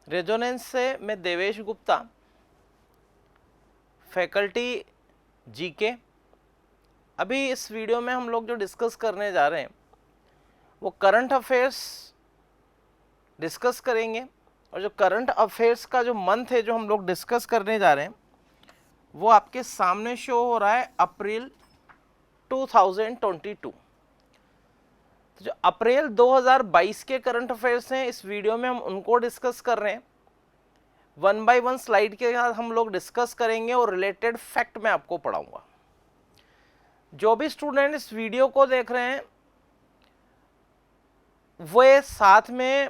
Resonance से मैं Devesh Gupta, faculty GK. अभी इस वीडियो में हम लोग जो डिस्कस करने जा रहे हैं वो करंट अफेयर्स डिस्कस करेंगे। और जो करंट अफेयर्स का जो मंथ है जो हम लोग डिस्कस करने जा रहे हैं वो आपके सामने शो हो रहा है अप्रैल 2022। तो जो अप्रैल 2022 के करंट अफेयर्स हैं इस वीडियो में हम उनको डिस्कस कर रहे हैं। 1 बाय 1 स्लाइड के साथ हम लोग डिस्कस करेंगे और रिलेटेड फैक्ट मैं आपको पढ़ाऊंगा। जो भी स्टूडेंट इस वीडियो को देख रहे हैं वे साथ में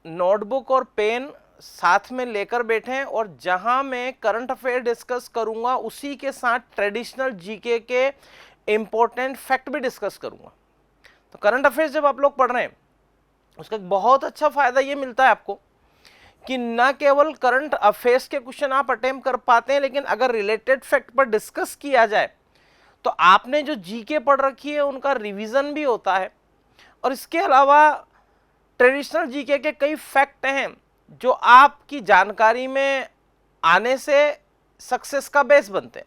नोटबुक और पेन साथ में लेकर बैठें और जहां मैं करंट अफेयर डिस्कस करूंगा उसी के साथ ट्रेडिशनल जीके के इंपॉर्टेंट फैक्ट भी डिस्कस करूंगा। तो करंट अफेयर्स जब आप लोग पढ़ रहे हैं उसका एक बहुत अच्छा फायदा ये मिलता है आपको कि न केवल करंट अफेयर्स के क्वेश्चन आप अटेम्प्ट कर पाते हैं, लेकिन अगर रिलेटेड फैक्ट पर डिस्कस किया जाए तो आपने जो जीके पढ़ रखी है उनका रिवीजन भी होता है। और इसके अलावा ट्रेडिशनल जीके के कई फैक्ट हैं जो आपकी जानकारी में आने से सक्सेस का बेस बनते हैं।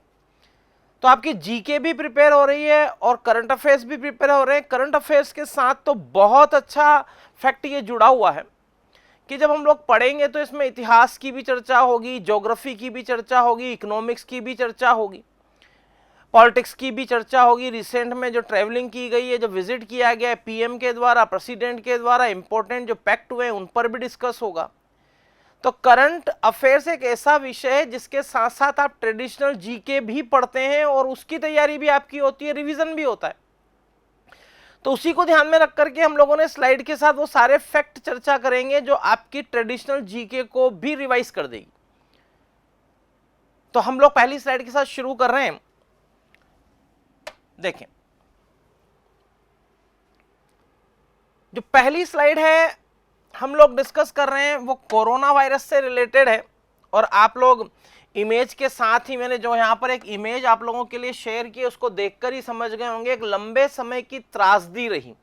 तो आपकी जीके भी प्रिपेयर हो रही है और करंट अफेयर्स भी प्रिपेयर हो रहे हैं। करंट अफेयर्स के साथ तो बहुत अच्छा फैक्ट ये जुड़ा हुआ है कि जब हम लोग पढ़ेंगे तो इसमें इतिहास की भी चर्चा होगी, ज्योग्राफी की भी चर्चा होगी, इकोनॉमिक्स की भी चर्चा होगी, पॉलिटिक्स की भी चर्चा होगी। रिसेंट में जो ट्रैवलिंग की गई है, जो विजिट किया गया है पीएम के द्वारा, प्रेसिडेंट के द्वारा, इंपॉर्टेंट जो पैक्ट हुए हैं उन पर भी डिस्कस होगा। तो करंट अफेयर्स एक ऐसा विषय है जिसके साथ साथ आप ट्रेडिशनल जीके भी पढ़ते हैं और उसकी तैयारी भी आपकी होती है, रिवीजन भी होता है। तो उसी को ध्यान में रख करके हम लोगों ने स्लाइड के साथ वो सारे फैक्ट चर्चा करेंगे जो आपकी ट्रेडिशनल जीके को भी रिवाइज कर देगी। तो हम लोग पहली स्लाइड के साथ शुरू कर रहे हैं। देखें, जो पहली स्लाइड है हम लोग डिस्कस कर रहे हैं वो कोरोना वायरस से रिलेटेड है। और आप लोग इमेज के साथ ही मैंने जो यहाँ पर एक इमेज आप लोगों के लिए शेयर की उसको देखकर ही समझ गए होंगे, एक लंबे समय की त्रासदी रही।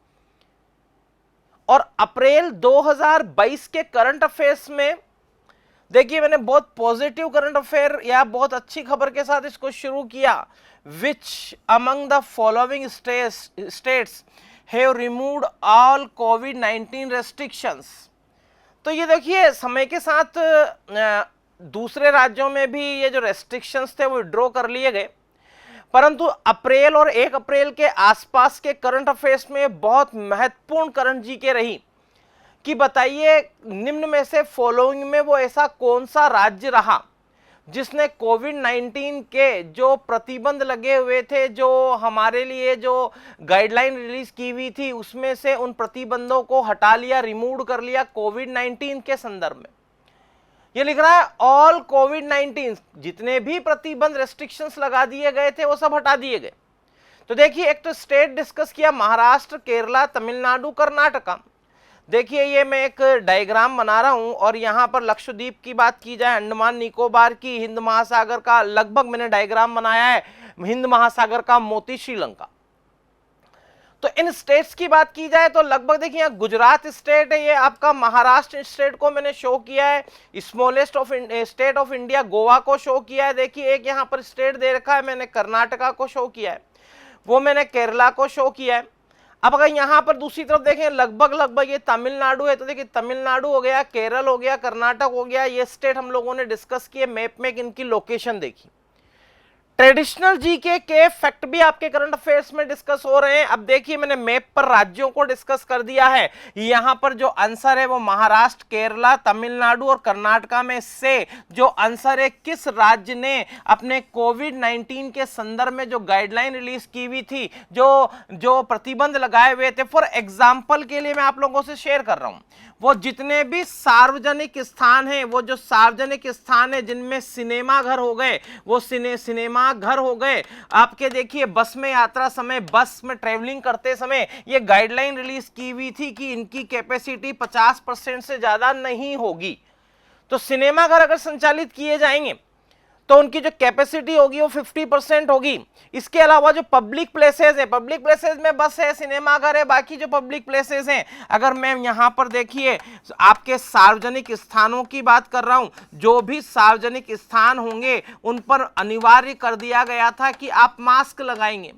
और अप्रैल 2022 के करंट अफेयर्स में देखिए मैंने बहुत पॉजिटिव करंट अफेयर या बहुत अच्छी खबर के साथ इसको शुरू किया। Which among the following states have removed all covid restrictions. तो ये देखिए समय के साथ दूसरे राज्यों में भी ये जो रेस्ट्रिक्शंस थे वो विड्रॉ कर लिए गए, परंतु अप्रैल और 1 अप्रैल के आसपास के करंट अफेयर्स में बहुत महत्वपूर्ण करंट जीके रही कि बताइए निम्न में से फॉलोइंग में वो ऐसा कौन सा राज्य रहा जिसने कोविड-19 के जो प्रतिबंध लगे हुए थे, जो हमारे लिए जो गाइडलाइन रिलीज की हुई थी उसमें से उन प्रतिबंधों को हटा लिया, रिमूव कर लिया कोविड-19 के संदर्भ में। ये लिख रहा है ऑल कोविड-19, जितने भी प्रतिबंध रेस्ट्रिक्शंस लगा दिए गए थे वो सब हटा दिए गए। तो देखिए एक तो स्टेट डिस्कस किया, महाराष्ट्र, केरला, तमिलनाडु, कर्नाटका। देखिए ये मैं एक डायग्राम बना रहा हूं और यहां पर लक्षद्वीप की बात की जाए, अंडमान निकोबार की, हिंद महासागर का लगभग मैंने डायग्राम बनाया है, हिंद महासागर का मोती, श्रीलंका। तो इन स्टेट्स की बात की जाए तो लगभग देखिए यहाँ गुजरात स्टेट है, ये आपका महाराष्ट्र स्टेट को मैंने शो किया है, smallest of state of India Goa को शो किया है। देखिए एक यहाँ पर स्टेट दे रखा है मैंने कर्नाटका को शो किया है, वो मैंने केरला को शो किया है। अब अगर यहाँ पर दूसरी तरफ देखें लगभग ये तमिलनाडु है, तो देखिए तमिलनाडु हो गया, केरल हो गया, कर्नाटक हो गया, ये स्टेट हम लोगों ने डिस्कस किए, मैप में इनकी लोकेशन देखी। ट्रेडिशनल जीके के फैक्ट भी आपके करंट अफेयर्स में डिस्कस हो रहे हैं। अब देखिए मैंने मैप पर राज्यों को डिस्कस कर दिया है, यहां पर जो आंसर है वो महाराष्ट्र, केरला, तमिलनाडु और कर्नाटका में से जो आंसर है किस राज्य ने अपने कोविड-19 के संदर्भ में जो गाइडलाइन रिलीज की हुई थी, जो प्रतिबंध लगाए हुए थे। फॉर एग्जाम्पल के लिए मैं आप लोगों से शेयर कर रहा हूं, वो जितने भी सार्वजनिक स्थान हैं, वो जो सार्वजनिक स्थान है जिनमें सिनेमा घर हो गए, वो सिनेमा घर हो गए, आपके देखिए बस में यात्रा समय, बस में ट्रेवलिंग करते समय ये गाइडलाइन रिलीज की हुई थी कि इनकी कैपेसिटी 50% से ज्यादा नहीं होगी। तो सिनेमा घर अगर संचालित किए जाएंगे तो उनकी जो कैपेसिटी होगी वो 50% होगी। इसके अलावा जो पब्लिक प्लेसेस है, पब्लिक प्लेसेस में बस है, सिनेमाघर है, बाकी जो पब्लिक प्लेसेस हैं, अगर मैं यहां पर देखिए आपके सार्वजनिक स्थानों की बात कर रहा हूं, जो भी सार्वजनिक स्थान होंगे उन पर अनिवार्य कर दिया गया था कि आप मास्क लगाएंगे।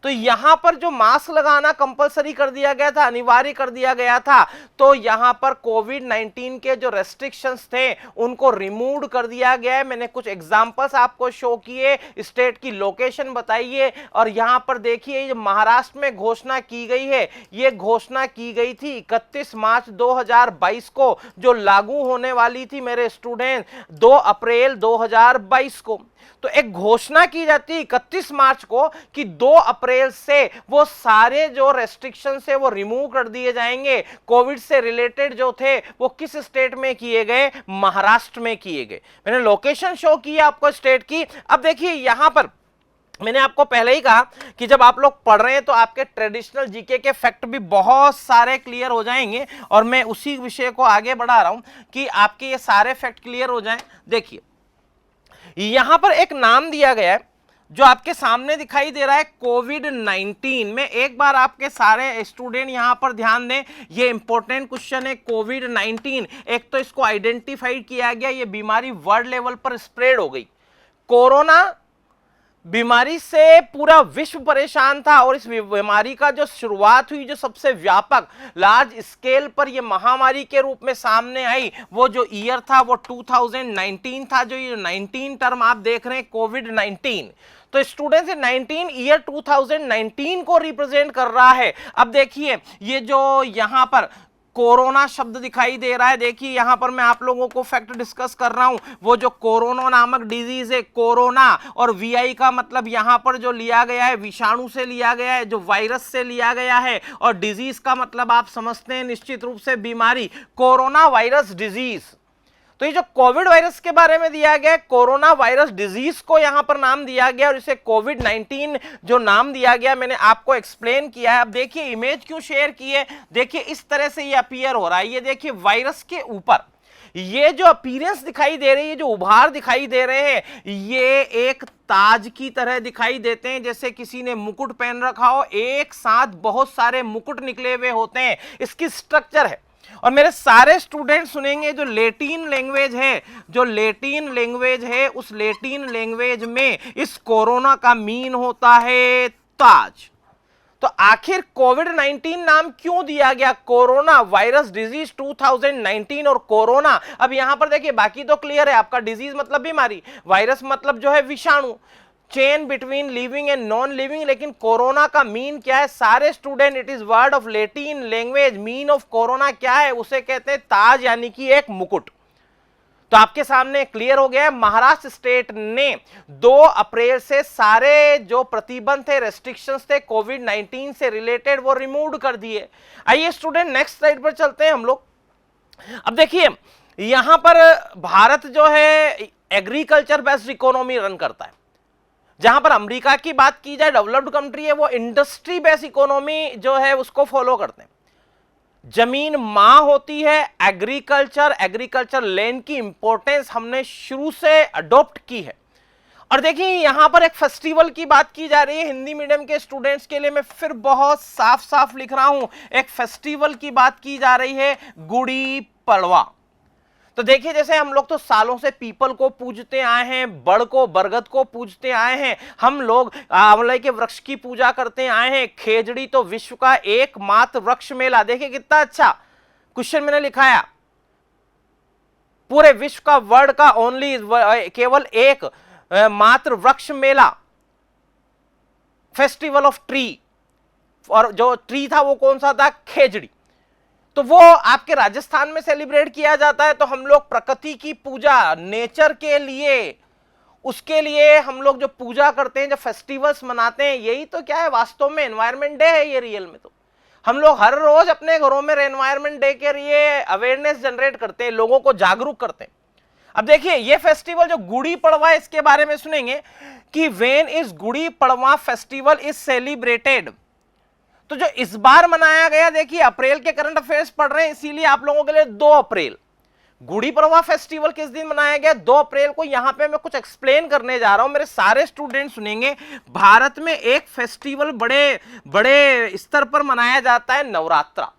तो यहां पर जो मास्क लगाना कंपलसरी कर दिया गया था, अनिवार्य कर दिया गया था, तो यहां पर कोविड-19 के जो रेस्ट्रिक्शंस थे उनको रिमूव कर दिया गया है। मैंने कुछ एग्जांपल्स आपको शो किए, स्टेट की लोकेशन बताइए, और यहां पर देखिए ये महाराष्ट्र में घोषणा की गई है। ये घोषणा की गई थी 31 मार्च 2022 को, जो लागू होने वाली थी मेरे स्टूडेंट 2 अप्रैल 2022 को। तो एक घोषणा की जाती है 31 मार्च को कि 2 अप्रैल से वो सारे जो रेस्ट्रिक्शंस है वो रिमूव कर दिए जाएंगे। कोविड से रिलेटेड जो थे वो किस स्टेट में किए गए? महाराष्ट्र में किए गए। मैंने लोकेशन शो की आपको स्टेट की। अब देखिए यहां पर मैंने आपको पहले ही कहा कि जब आप लोग पढ़ रहे हैं तो आपके ट्रेडिशनल जीके के फैक्ट भी बहुत सारे क्लियर हो जाएंगे, और मैं उसी विषय को आगे बढ़ा रहा हूं कि आपके ये सारे फैक्ट क्लियर हो जाएं। देखिए यहां पर एक नाम दिया गया है जो आपके सामने दिखाई दे रहा है, कोविड-19 में। एक बार आपके सारे स्टूडेंट यहां पर ध्यान दें, ये इंपॉर्टेंट क्वेश्चन है। कोविड-19 एक तो इसको आइडेंटिफाइड किया गया, ये बीमारी वर्ल्ड लेवल पर स्प्रेड हो गई। कोरोना बीमारी से पूरा विश्व परेशान था, और इस बीमारी का जो शुरुआत हुई, जो सबसे व्यापक लार्ज स्केल पर ये महामारी के रूप में सामने आई, वो जो ईयर था वो 2019 था। जो ये 19 टर्म आप देख रहे हैं कोविड-19, तो स्टूडेंट्स 19 ईयर 2019 को रिप्रेजेंट कर रहा है। अब देखिए ये जो यहां पर कोरोना शब्द दिखाई दे रहा है, देखिए यहां पर मैं आप लोगों को फैक्ट डिस्कस कर रहा हूं। वो जो कोरोना नामक डिजीज है, कोरोना और वीआई का मतलब यहां पर जो लिया गया है विषाणु से लिया गया है, जो वायरस से लिया गया है, और डिजीज का मतलब आप समझते हैं निश्चित रूप से बीमारी, कोरोना वायरस डिजीज। तो ये जो कोविड वायरस के बारे में दिया गया है, कोरोना वायरस डिजीज को यहां पर नाम दिया गया, और इसे कोविड-19 जो नाम दिया गया मैंने आपको एक्सप्लेन किया है। अब देखिए इमेज क्यों शेयर की है, देखिए इस तरह से ये अपीयर हो रहा है। ये देखिए वायरस के ऊपर ये जो अपीयरेंस दिखाई दे रही है, जो उभार दिखाई दे रहे हैं, ये एक ताज की तरह दिखाई देते हैं, जैसे किसी ने मुकुट पहन रखा हो, एक साथ बहुत सारे मुकुट निकले हुए होते हैं। इसकी स्ट्रक्चर है। और मेरे सारे स्टूडेंट सुनेंगे जो लैटिन लैंग्वेज है, जो लैटिन लैंग्वेज है, उस लैटिन लैंग्वेज में इस कोरोना का मीन होता है ताज। तो आखिर कोविड-19 नाम क्यों दिया गया? कोरोना वायरस डिजीज 2019 और कोरोना। अब यहां पर देखिए बाकी तो क्लियर है, आपका डिजीज मतलब बीमारी, वायरस मतलब जो है विषाणु, chain between living and non living. लेकिन कोरोना का मीन क्या है सारे student? It is word of Latin language. Mean of corona क्या है? उसे कहते हैं ताज, यानी कि एक मुकुट। तो आपके सामने क्लियर हो गया है। महाराष्ट्र स्टेट ने 2 अप्रैल से सारे जो प्रतिबंध थे, रेस्ट्रिक्शंस थे कोविड-19 से रिलेटेड, वो रिमूव कर दिए। आइए स्टूडेंट नेक्स्ट स्लाइड पर चलते हैं हम लोग। अब देखिए यहां पर भारत जो है एग्रीकल्चर बेस्ड इकोनॉमी रन करता है। जहां पर अमेरिका की बात की जाए, डेवलप्ड कंट्री है, वो इंडस्ट्री बेस्ड इकोनॉमी जो है उसको फॉलो करते हैं। जमीन मां होती है, एग्रीकल्चर लैंड की इंपॉर्टेंस हमने शुरू से अडॉप्ट की है। और देखिए यहां पर एक फेस्टिवल की बात की जा रही है। हिंदी मीडियम के स्टूडेंट्स के लिए मैं फिर बहुत साफ साफ लिख रहा हूं, एक फेस्टिवल की बात की जा रही है, गुड़ी पड़वा। तो देखिए जैसे हम लोग तो सालों से पीपल को पूजते आए हैं, बड़ को बरगद को पूजते आए हैं, हम लोग आंवले के वृक्ष की पूजा करते आए हैं। खेजड़ी तो विश्व का एकमात्र वृक्ष मेला, देखिए कितना अच्छा क्वेश्चन मैंने लिखाया, पूरे विश्व का वर्ल्ड का ओनली केवल एक मात्र वृक्ष मेला, फेस्टिवल ऑफ ट्री। और जो ट्री था वो कौन सा था? खेजड़ी। तो वो आपके राजस्थान में सेलिब्रेट किया जाता है। तो हम लोग प्रकृति की पूजा, नेचर के लिए, उसके लिए हम लोग जो पूजा करते हैं, जो फेस्टिवल्स मनाते हैं, यही तो क्या है वास्तव में एनवायरनमेंट डे है ये रियल में। तो हम लोग हर रोज अपने घरों में एनवायरनमेंट डे के लिए अवेयरनेस जनरेट करते हैं, लोगों को जागरूक करते हैं। अब देखिए ये फेस्टिवल जो गुड़ी पड़वा है, इसके बारे में सुनेंगे कि when is Gudi Padwa festival is celebrated. तो जो इस बार मनाया गया, देखिए अप्रैल के करंट अफेयर्स पढ़ रहे हैं इसीलिए आप लोगों के लिए 2 अप्रैल गुड़ी पड़वा फेस्टिवल किस दिन मनाया गया? 2 अप्रैल को। यहां पे मैं कुछ एक्सप्लेन करने जा रहा हूं, मेरे सारे स्टूडेंट सुनेंगे। भारत में एक फेस्टिवल बड़े बड़े स्तर पर मनाया जाता है, नवरात्रा।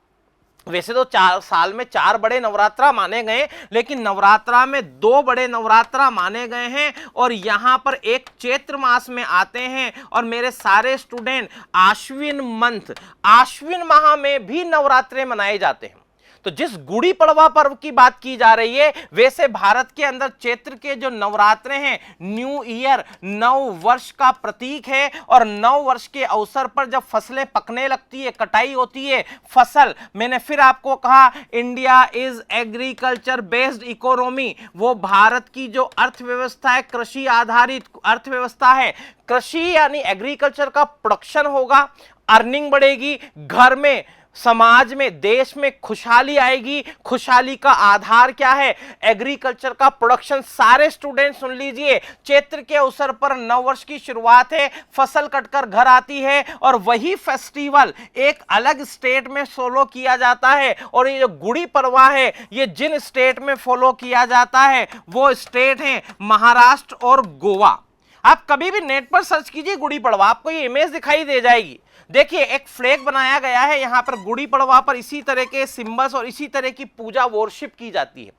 वैसे तो 4 साल में 4 बड़े नवरात्रा माने गए, लेकिन नवरात्रा में 2 बड़े नवरात्रा माने गए हैं, और यहां पर एक चैत्र मास में आते हैं। और मेरे सारे स्टूडेंट आश्विन मंथ, आश्विन माह में भी नवरात्रे मनाए जाते हैं। तो जिस गुड़ी पड़वा पर्व की बात की जा रही है, वैसे भारत के अंदर चैत्र के जो नवरात्रे हैं, न्यू ईयर, नव वर्ष का प्रतीक है। और नव वर्ष के अवसर पर जब फसलें पकने लगती है, कटाई होती है फसल, मैंने फिर आपको कहा India is agriculture based economy. वो भारत की जो अर्थव्यवस्था है, कृषि आधारित अर्थव्यवस्था है। कृषि यानी एग्रीकल्चर का प्रोडक्शन होगा, अर्निंग बढ़ेगी, घर में, समाज में, देश में खुशहाली आएगी। खुशहाली का आधार क्या है? एग्रीकल्चर का प्रोडक्शन। सारे स्टूडेंट सुन लीजिए, चैत्र के अवसर पर नववर्ष की शुरुआत है, फसल कटकर घर आती है, और वही फेस्टिवल एक अलग स्टेट में फॉलो किया जाता है। और ये जो गुड़ी पड़वा है, ये जिन स्टेट में फॉलो किया जाता है वो स्टेट हैं महाराष्ट्र और गोवा। आप कभी भी नेट पर सर्च कीजिए गुड़ी पड़वा, आपको ये इमेज दिखाई दे जाएगी। देखिए, एक फ्लैग बनाया गया है यहां पर गुड़ी पड़वा पर, इसी तरह के सिंबल्स और इसी तरह की पूजा वर्शिप की जाती है।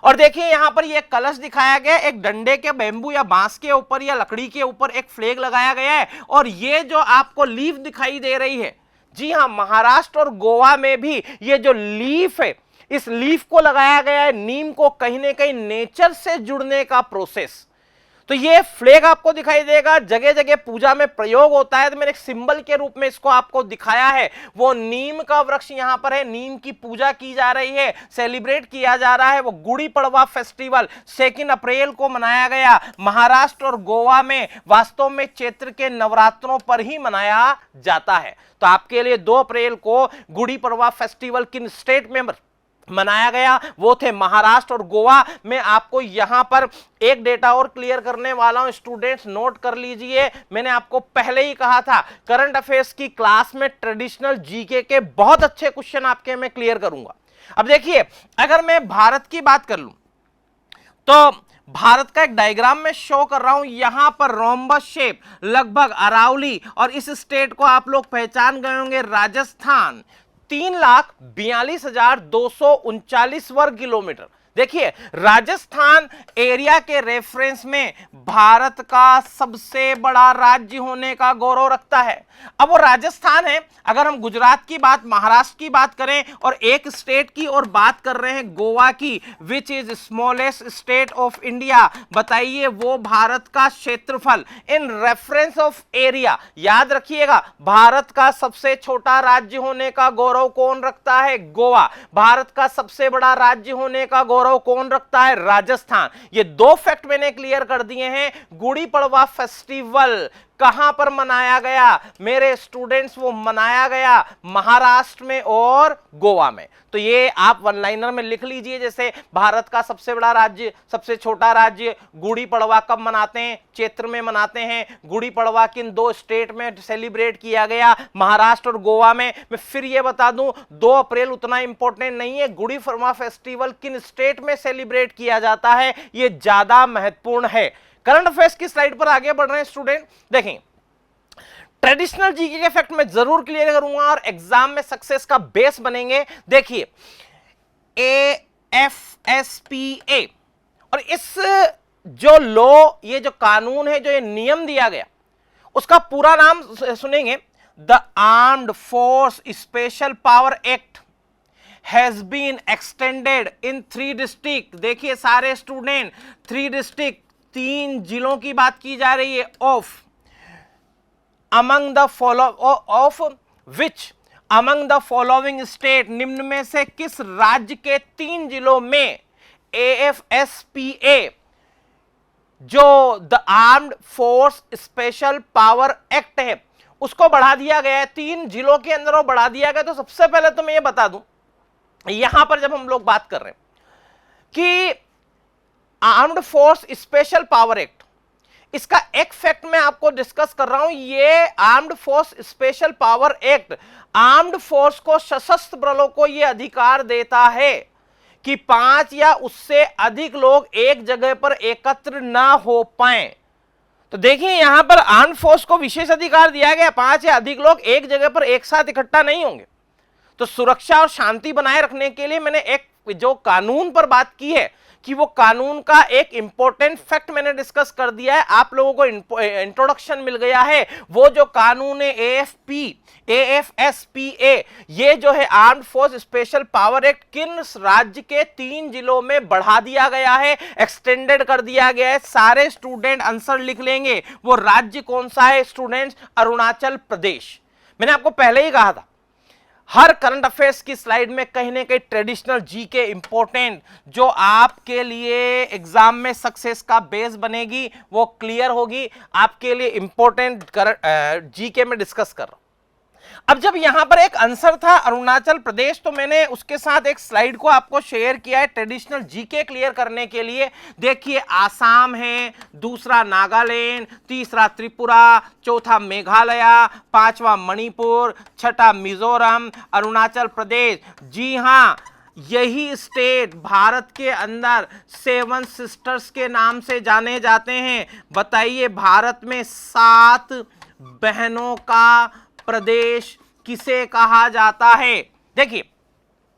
और देखिए यहां पर ये कलश दिखाया गया, एक डंडे के, बैम्बू या बांस के ऊपर या लकड़ी के ऊपर एक फ्लैग लगाया गया है। और ये जो आपको लीफ दिखाई दे रही है, जी हां, महाराष्ट्र और गोवा में भी ये जो लीफ है, इस लीफ को लगाया गया है, नीम को, कहीं ना कहीं नेचर से जुड़ने का प्रोसेस। तो ये फ्लैग आपको दिखाई देगा, जगह जगह पूजा में प्रयोग होता है। तो मैंने एक सिंबल के रूप में इसको आपको दिखाया है। वो नीम का वृक्ष यहां पर है, नीम की पूजा की जा रही है, सेलिब्रेट किया जा रहा है। वो गुड़ी पड़वा फेस्टिवल 2 अप्रैल को मनाया गया महाराष्ट्र और गोवा में। वास्तव में चैत्र के नवरात्रों पर ही मनाया जाता है। तो आपके लिए 2 अप्रैल को गुड़ी पड़वा फेस्टिवल किन स्टेट में मनाया गया, वो थे महाराष्ट्र और गोवा में। आपको यहां पर एक डेटा और क्लियर करने वाला हूं, स्टूडेंट्स नोट कर लीजिए। मैंने आपको पहले ही कहा था, करंट अफेयर्स की क्लास में ट्रेडिशनल जीके के बहुत अच्छे क्वेश्चन आपके मैं क्लियर करूंगा। अब देखिए, अगर मैं भारत की बात कर लूं तो भारत का एक डायग्राम में शो कर रहा हूं, यहां पर रोम्बस शेप, लगभग अरावली, और इस स्टेट को आप लोग पहचान गए होंगे, राजस्थान। 3,42,239 वर्ग किलोमीटर। देखिए, राजस्थान एरिया के रेफरेंस में भारत का सबसे बड़ा राज्य होने का गौरव रखता है। अब वो राजस्थान है। अगर हम गुजरात की बात, महाराष्ट्र की बात करें, और एक स्टेट की और बात कर रहे हैं गोवा की, which is smallest state of India, बताइए वो भारत का क्षेत्रफल इन रेफरेंस ऑफ एरिया। याद रखिएगा, भारत का सबसे छोटा राज्य होने का गौरव कौन रखता है? गोवा। भारत का सबसे बड़ा राज्य होने का गौरव कौन रखता है? राजस्थान। ये 2 फैक्ट मैंने क्लियर कर दिए हैं। गुड़ी पड़वा फेस्टिवल कहां पर मनाया गया मेरे स्टूडेंट्स? वो मनाया गया महाराष्ट्र में और गोवा में। तो ये आप वन लाइनर में लिख लीजिए, जैसे भारत का सबसे बड़ा राज्य, सबसे छोटा राज्य। गुड़ी पड़वा कब मनाते हैं? चैत्र में मनाते हैं। गुड़ी पड़वा किन 2 स्टेट में सेलिब्रेट किया गया? महाराष्ट्र और गोवा में। मैं फिर ये बता दूं, 2 अप्रैल उतना इंपॉर्टेंट नहीं है। गुड़ी पड़वा फेस्टिवल किन स्टेट में सेलिब्रेट किया जाता है, ये ज्यादा महत्वपूर्ण है। करंट अफेयर्स की स्लाइड पर आगे बढ़ रहे हैं स्टूडेंट। देखें, ट्रेडिशनल जीके के फैक्ट मैं जरूर क्लियर करूंगा और एग्जाम में सक्सेस का बेस बनेंगे। देखिए, AFSPA, और इस जो लॉ, ये जो कानून है, जो ये नियम दिया गया, उसका पूरा नाम सुनेंगे, the armed force special power act has been extended in 3 district. देखिए सारे स्टूडेंट, 3 डिस्ट्रिक्ट, 3 जिलों की बात की जा रही है। Of among the following state, निम्न में से किस राज्य के 3 जिलों में AFSPA, जो the armed force special power act है, उसको बढ़ा दिया गया है। 3 जिलों के अंदर वो बढ़ा दिया गया। तो सबसे पहले तो मैं ये बता दूं, यहां पर जब हम लोग बात कर रहे हैं कि armed force special power act, इसका एक फैक्ट मैं आपको डिस्कस कर रहा हूं। ये armed force special power act armed force को, सशस्त्र बलों को, यह अधिकार देता है कि 5 या उससे अधिक लोग एक जगह पर एकत्र ना हो पाए। तो देखिए यहां पर आर्म्ड फोर्स को विशेष अधिकार दिया गया, 5 या अधिक लोग एक जगह पर एक साथ इकट्ठा नहीं होंगे। तो सुरक्षा और शांति बनाए रखने के लिए मैंने एक जो कानून पर बात की है कि वो कानून का एक इंपॉर्टेंट फैक्ट मैंने डिस्कस कर दिया है, आप लोगों को इंट्रोडक्शन मिल गया है। वो जो कानून है AFSPA, ये जो है armed force special power act, किन राज्य के 3 जिलों में बढ़ा दिया गया है, एक्सटेंडेड कर दिया गया है। सारे स्टूडेंट आंसर लिख लेंगे। वो राज्य कौन सा है स्टूडेंट्स? अरुणाचल प्रदेश। मैंने आपको पहले ही कहा था हर करंट अफेयर्स की स्लाइड में कहीं ना कहीं ट्रेडिशनल जीके इंपॉर्टेंट जो आपके लिए एग्जाम में सक्सेस का बेस बनेगी, वो क्लियर होगी। आपके लिए इंपॉर्टेंट जीके में डिस्कस कर रहा हूं। अब जब यहां पर एक आंसर था अरुणाचल प्रदेश, तो मैंने उसके साथ एक स्लाइड को आपको शेयर किया है ट्रेडिशनल जीके क्लियर करने के लिए। देखिए आसाम है, दूसरा नागालैंड, तीसरा त्रिपुरा, चौथा मेघालय, पांचवा मणिपुर, छठा मिजोरम, अरुणाचल प्रदेश। जी हां, यही स्टेट भारत के अंदर 7 सिस्टर्स के नाम से जाने जाते हैं। बताइए भारत में 7 बहनों का प्रदेश किसे कहा जाता है? देखिए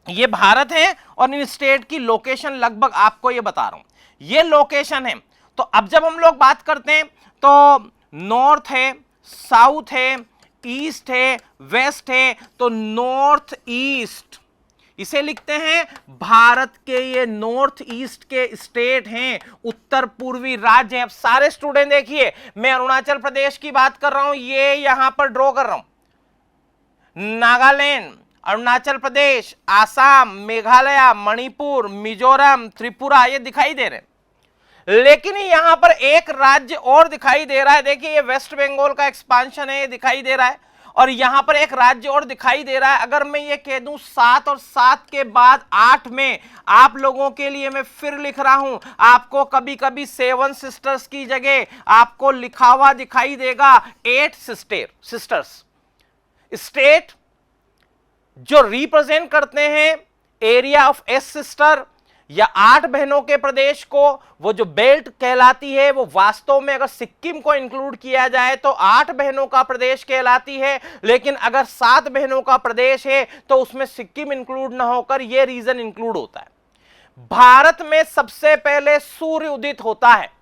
ये भारत है और इन स्टेट की लोकेशन लगभग आपको ये बता रहा हूं, ये लोकेशन है। तो अब जब हम लोग बात करते हैं तो नॉर्थ है, साउथ है, ईस्ट है, वेस्ट है। तो नॉर्थ ईस्ट इसे लिखते हैं भारत के ये नॉर्थ ईस्ट के स्टेट हैं, उत्तर पूर्वी राज्य हैं। अब सारे स्टूडेंट देखिए, मैं अरुणाचल प्रदेश की बात कर रहा हूं, ये यहां पर ड्रॉ कर रहा हूं। नागालैंड, अरुणाचल प्रदेश, आसाम, मेघालय, मणिपुर, मिजोरम, त्रिपुरा, ये दिखाई दे रहे हैं। लेकिन यहां पर एक राज्य और दिखाई दे रहा है। देखिए ये वेस्ट बंगाल का एक्सपांशन है, ये दिखाई दे रहा है। और यहां पर एक राज्य और दिखाई दे रहा है। अगर मैं ये कह दूं 7 और 7 के बाद 8 में, आप लोगों के लिए मैं फिर लिख रहा हूं, आपको कभी कभी 7 सिस्टर्स की जगह आपको लिखा हुआ दिखाई देगा 8 सिस्टर्स। स्टेट जो रिप्रेजेंट करते हैं एरिया ऑफ 8 सिस्टर या 8 बहनों के प्रदेश को, वो जो बेल्ट कहलाती है, वो वास्तव में अगर सिक्किम को इंक्लूड किया जाए तो 8 बहनों का प्रदेश कहलाती है। लेकिन अगर 7 बहनों का प्रदेश है तो उसमें सिक्किम इंक्लूड ना होकर यह रीजन इंक्लूड होता है। भारत में सबसे पहले सूर्य उदित होता है।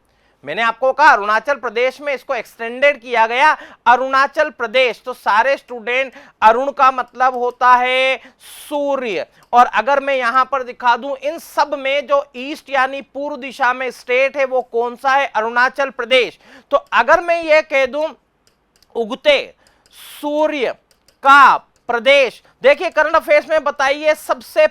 मैंने आपको कहा अरुणाचल प्रदेश में इसको एक्सटेंडेड किया गया, अरुणाचल प्रदेश। तो सारे स्टूडेंट, अरुण का मतलब होता है सूर्य। और अगर मैं यहां पर दिखा दूं इन सब में जो ईस्ट यानी पूर्व दिशा में स्टेट है वो कौन सा है? अरुणाचल प्रदेश। तो अगर मैं ये कह दूं उगते सूर्य का प्रदेश, देखिए करंट अफेयर्स में बताइए सबसे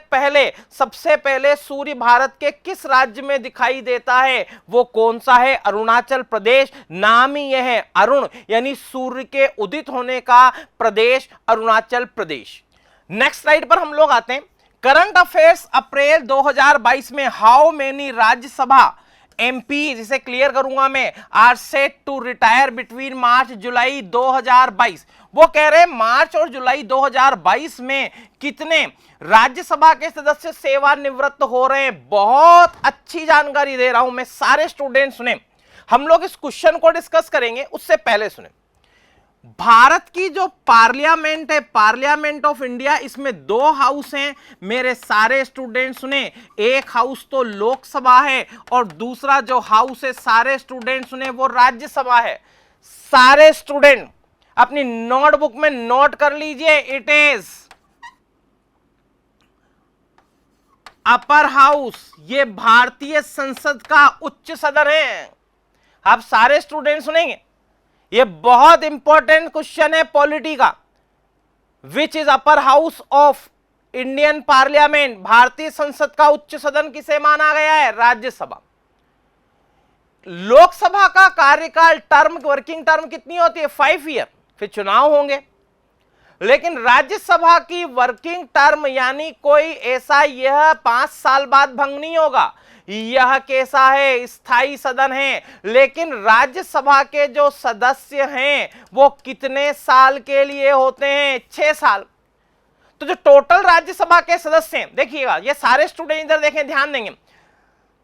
पहले सूर्य भारत के किस राज्य में दिखाई देता है? वो कौन सा है? अरुणाचल प्रदेश। नाम ही यह है अरुण, यानी सूर्य के उदित होने का प्रदेश अरुणाचल प्रदेश। नेक्स्ट स्लाइड पर हम लोग आते हैं। करंट अफेयर्स अप्रैल 2022 में हाउ मेनी राज्यसभा MP, जिसे क्लियर करूंगा मैं, are set to retire between March July 2022। वो कह रहे हैं मार्च और जुलाई 2022 में कितने राज्यसभा के सदस्य सेवानिवृत्त हो रहे हैं। बहुत अच्छी जानकारी दे रहा हूं मैं, सारे स्टूडेंट सुने। हम लोग इस क्वेश्चन को डिस्कस करेंगे, उससे पहले सुने। भारत की जो पार्लियामेंट है, पार्लियामेंट ऑफ इंडिया, इसमें 2 हाउस हैं। मेरे सारे स्टूडेंट सुने, एक हाउस तो लोकसभा है और दूसरा जो हाउस है, सारे स्टूडेंट सुने, वो राज्यसभा है। सारे स्टूडेंट अपनी नोटबुक में नोट कर लीजिए, इट इज अपर हाउस। ये भारतीय संसद का उच्च सदन है। आप सारे स्टूडेंट सुनेंगे, ये बहुत इंपॉर्टेंट क्वेश्चन है पॉलिटी का। Which is upper house of Indian parliament? भारतीय संसद का उच्च सदन किसे माना गया है? राज्यसभा। लोकसभा का कार्यकाल, टर्म, वर्किंग टर्म कितनी होती है? 5 ईयर, फिर चुनाव होंगे। लेकिन राज्यसभा की वर्किंग टर्म यानी कोई ऐसा यह 5 साल बाद भंग नहीं होगा। यह कैसा है? स्थायी सदन है। लेकिन राज्यसभा के जो सदस्य हैं वो कितने साल के लिए होते हैं? 6 साल। तो जो टोटल राज्यसभा के सदस्य हैं, देखिएगा ये सारे स्टूडेंट इधर देखें, ध्यान देंगे,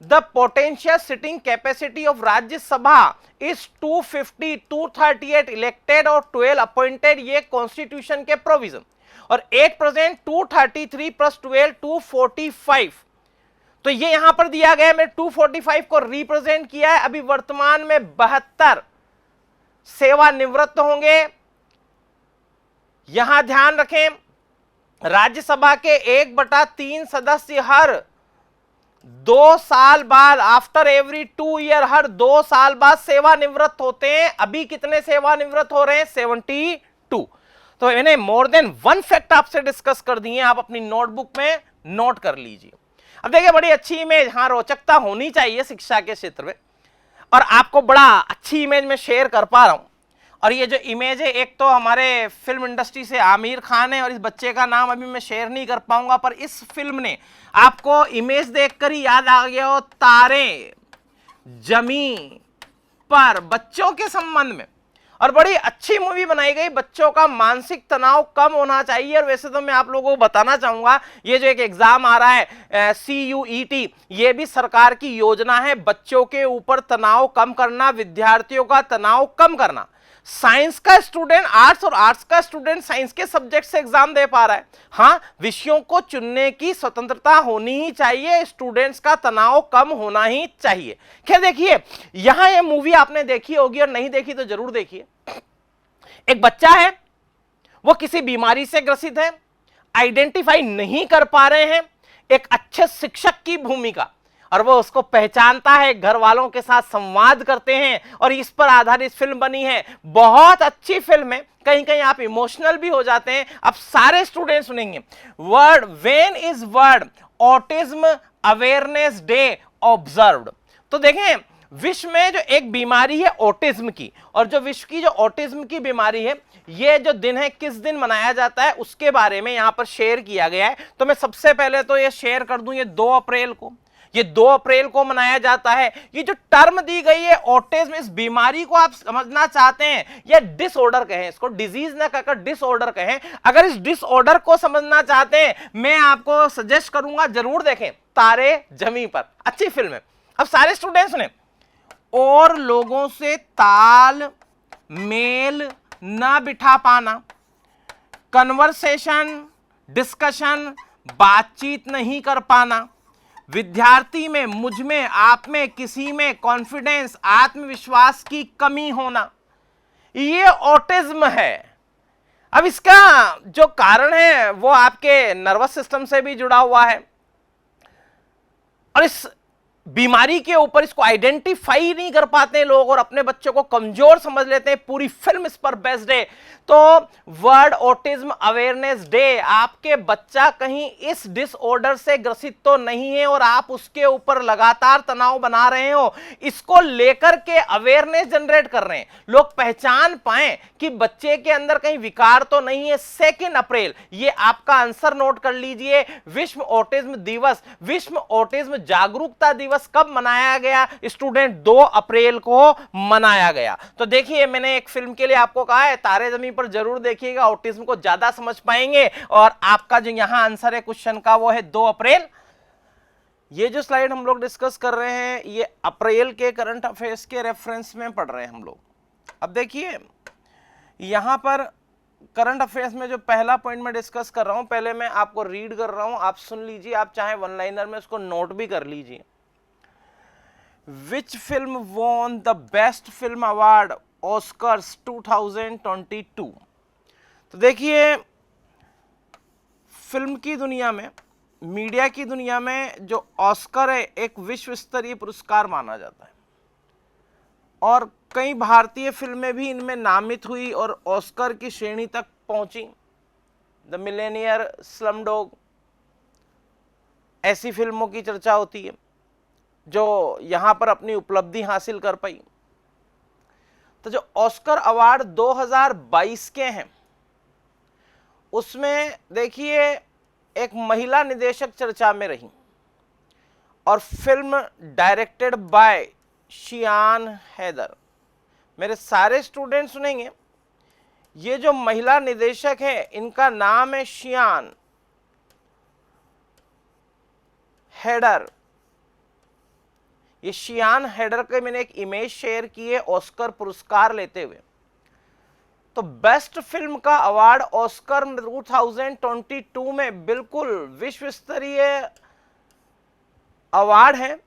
the potential sitting capacity of Rajya Sabha is 250, 238 elected और 12 अपॉइंटेड, ये कॉन्स्टिट्यूशन के प्रोविजन। और 8% 233 प्लस 12 245, तो ये यहां पर दिया गया, मैंने 245 को रिप्रेजेंट किया है। अभी वर्तमान में 72 सेवानिवृत्त होंगे। यहां ध्यान रखें, राज्यसभा के 1/3 सदस्य हर 2 साल बाद, आफ्टर एवरी 2 ईयर, हर 2 साल बाद सेवानिवृत्त होते हैं। अभी कितने सेवानिवृत्त हो रहे हैं? 72। तो मैंने मोर देन 1 फैक्ट आपसे डिस्कस कर दिए, आप अपनी नोटबुक में नोट कर लीजिए। अब देखिए बड़ी अच्छी इमेज, हाँ रोचकता होनी चाहिए शिक्षा के क्षेत्र में, और आपको बड़ा अच्छी इमेज में शेयर कर पा रहा हूं। और ये जो इमेज है, एक तो हमारे फिल्म इंडस्ट्री से आमिर खान है, और इस बच्चे का नाम अभी मैं शेयर नहीं कर पाऊंगा, पर इस फिल्म ने आपको इमेज देखकर ही याद आ गया हो, तारे जमी पर, बच्चों के संबंध में। और बड़ी अच्छी मूवी बनाई गई, बच्चों का मानसिक तनाव कम होना चाहिए। और वैसे तो मैं आप लोगों को बताना चाहूंगा, ये जो एक एग्जाम आ रहा है CUET, ये भी सरकार की योजना है, बच्चों के ऊपर तनाव कम करना, विद्यार्थियों का तनाव कम करना। साइंस का स्टूडेंट आर्ट्स और आर्ट्स का स्टूडेंट साइंस के सब्जेक्ट से एग्जाम दे पा रहा है। हाँ, विषयों को चुनने की स्वतंत्रता होनी ही चाहिए, स्टूडेंट्स का तनाव कम होना ही चाहिए। खैर देखिए, यहां ये मूवी आपने देखी होगी, और नहीं देखी तो जरूर देखिए। एक बच्चा है, वो किसी बीमारी से ग्रसित है, आइडेंटिफाई नहीं कर पा रहे हैं, एक अच्छे शिक्षक की भूमिका, और वो उसको पहचानता है, घर वालों के साथ संवाद करते हैं, और इस पर आधारित फिल्म बनी है। बहुत अच्छी फिल्म है, कहीं कहीं आप इमोशनल भी हो जाते हैं। अब सारे स्टूडेंट सुनेंगे। Word, when is word autism awareness day observed. तो देखें, विश्व में जो एक बीमारी है ऑटिज्म की, और जो विश्व की जो ऑटिज्म की बीमारी है, ये जो दिन है किस दिन मनाया जाता है, उसके बारे में यहां पर शेयर किया गया है। तो मैं सबसे पहले तो ये शेयर कर दूं, ये 2 अप्रैल को, ये 2 अप्रैल को मनाया जाता है। ये जो टर्म दी गई है ऑटिज्म, इस बीमारी को आप समझना चाहते हैं, या डिसऑर्डर कहें, इसको डिजीज ना कहकर डिसऑर्डर कहें। अगर इस डिसऑर्डर को समझना चाहते हैं, मैं आपको सजेस्ट करूंगा, जरूर देखें तारे जमी पर, अच्छी फिल्म है। अब सारे स्टूडेंट्स ने, और लोगों से ताल मेल ना बिठा पाना, कन्वर्सेशन, डिस्कशन, बातचीत नहीं कर पाना, विद्यार्थी में, मुझ में, आप में, किसी में कॉन्फिडेंस, आत्मविश्वास की कमी होना, ये ऑटिज्म है। अब इसका जो कारण है वो आपके नर्वस सिस्टम से भी जुड़ा हुआ है, और इस बीमारी के ऊपर इसको आइडेंटिफाई नहीं कर पाते लोग, और अपने बच्चों को कमजोर समझ लेते हैं। पूरी फिल्म इस पर बेस्ड है। तो वर्ल्ड ऑटिज्म अवेयरनेस डे, आपके बच्चा कहीं इस डिसऑर्डर से ग्रसित तो नहीं है, और आप उसके ऊपर लगातार तनाव बना रहे हो, इसको लेकर के अवेयरनेस जनरेट कर रहे हैं, लोग पहचान पाएं कि बच्चे के अंदर कहीं विकार तो नहीं है। 2 अप्रैल, ये आपका आंसर नोट कर लीजिए। विश्व ऑटिज्म दिवस, विश्व ऑटिज्म जागरूकता दिवस कब मनाया गया स्टूडेंट? 2 अप्रैल को मनाया गया। तो देखिए, मैंने एक फिल्म के लिए आपको कहा है, तारे जमीन पर जरूर देखिएगा, ऑटिज्म को ज्यादा समझ पाएंगे। और आपका जो यहां आंसर है क्वेश्चन का, वो है 2 अप्रैल। ये जो स्लाइड हम लोग डिस्कस कर रहे हैं, ये अप्रैल के करंट अफेयर्स के रेफरेंस में पढ़ रहे हैं हम लोग। अब देखिए, यहां पर करंट अफेयर्स में जो पहला पॉइंट मैं डिस्कस कर रहा हूं, पहले मैं आपको रीड कर रहा हूं, आप सुन लीजिए, आप चाहे वन लाइनर में उसको नोट भी कर लीजिए। Which film won the Best Film Award Oscars 2022? तो देखिए, फिल्म की दुनिया में, मीडिया की दुनिया में जो ऑस्कर है, एक विश्व स्तरीय पुरस्कार माना जाता है, और कई भारतीय फिल्में भी इनमें नामित हुई और ऑस्कर की श्रेणी तक पहुंची। द मिलेनियर, स्लमडॉग, ऐसी फिल्मों की चर्चा होती है जो यहां पर अपनी उपलब्धि हासिल कर पाई। तो जो ऑस्कर अवार्ड 2022 के हैं, उसमें देखिए एक महिला निदेशक चर्चा में रही, और फिल्म डायरेक्टेड बाय शियान हैदर। मेरे सारे स्टूडेंट सुनेंगे, ये जो महिला निदेशक है, इनका नाम है शियान हेडर, ये शियान हेडर के मैंने एक इमेज शेयर की है ऑस्कर पुरस्कार लेते हुए। तो बेस्ट फिल्म का अवार्ड ऑस्कर 2022 में बिल्कुल विश्व स्तरीय अवार्ड है,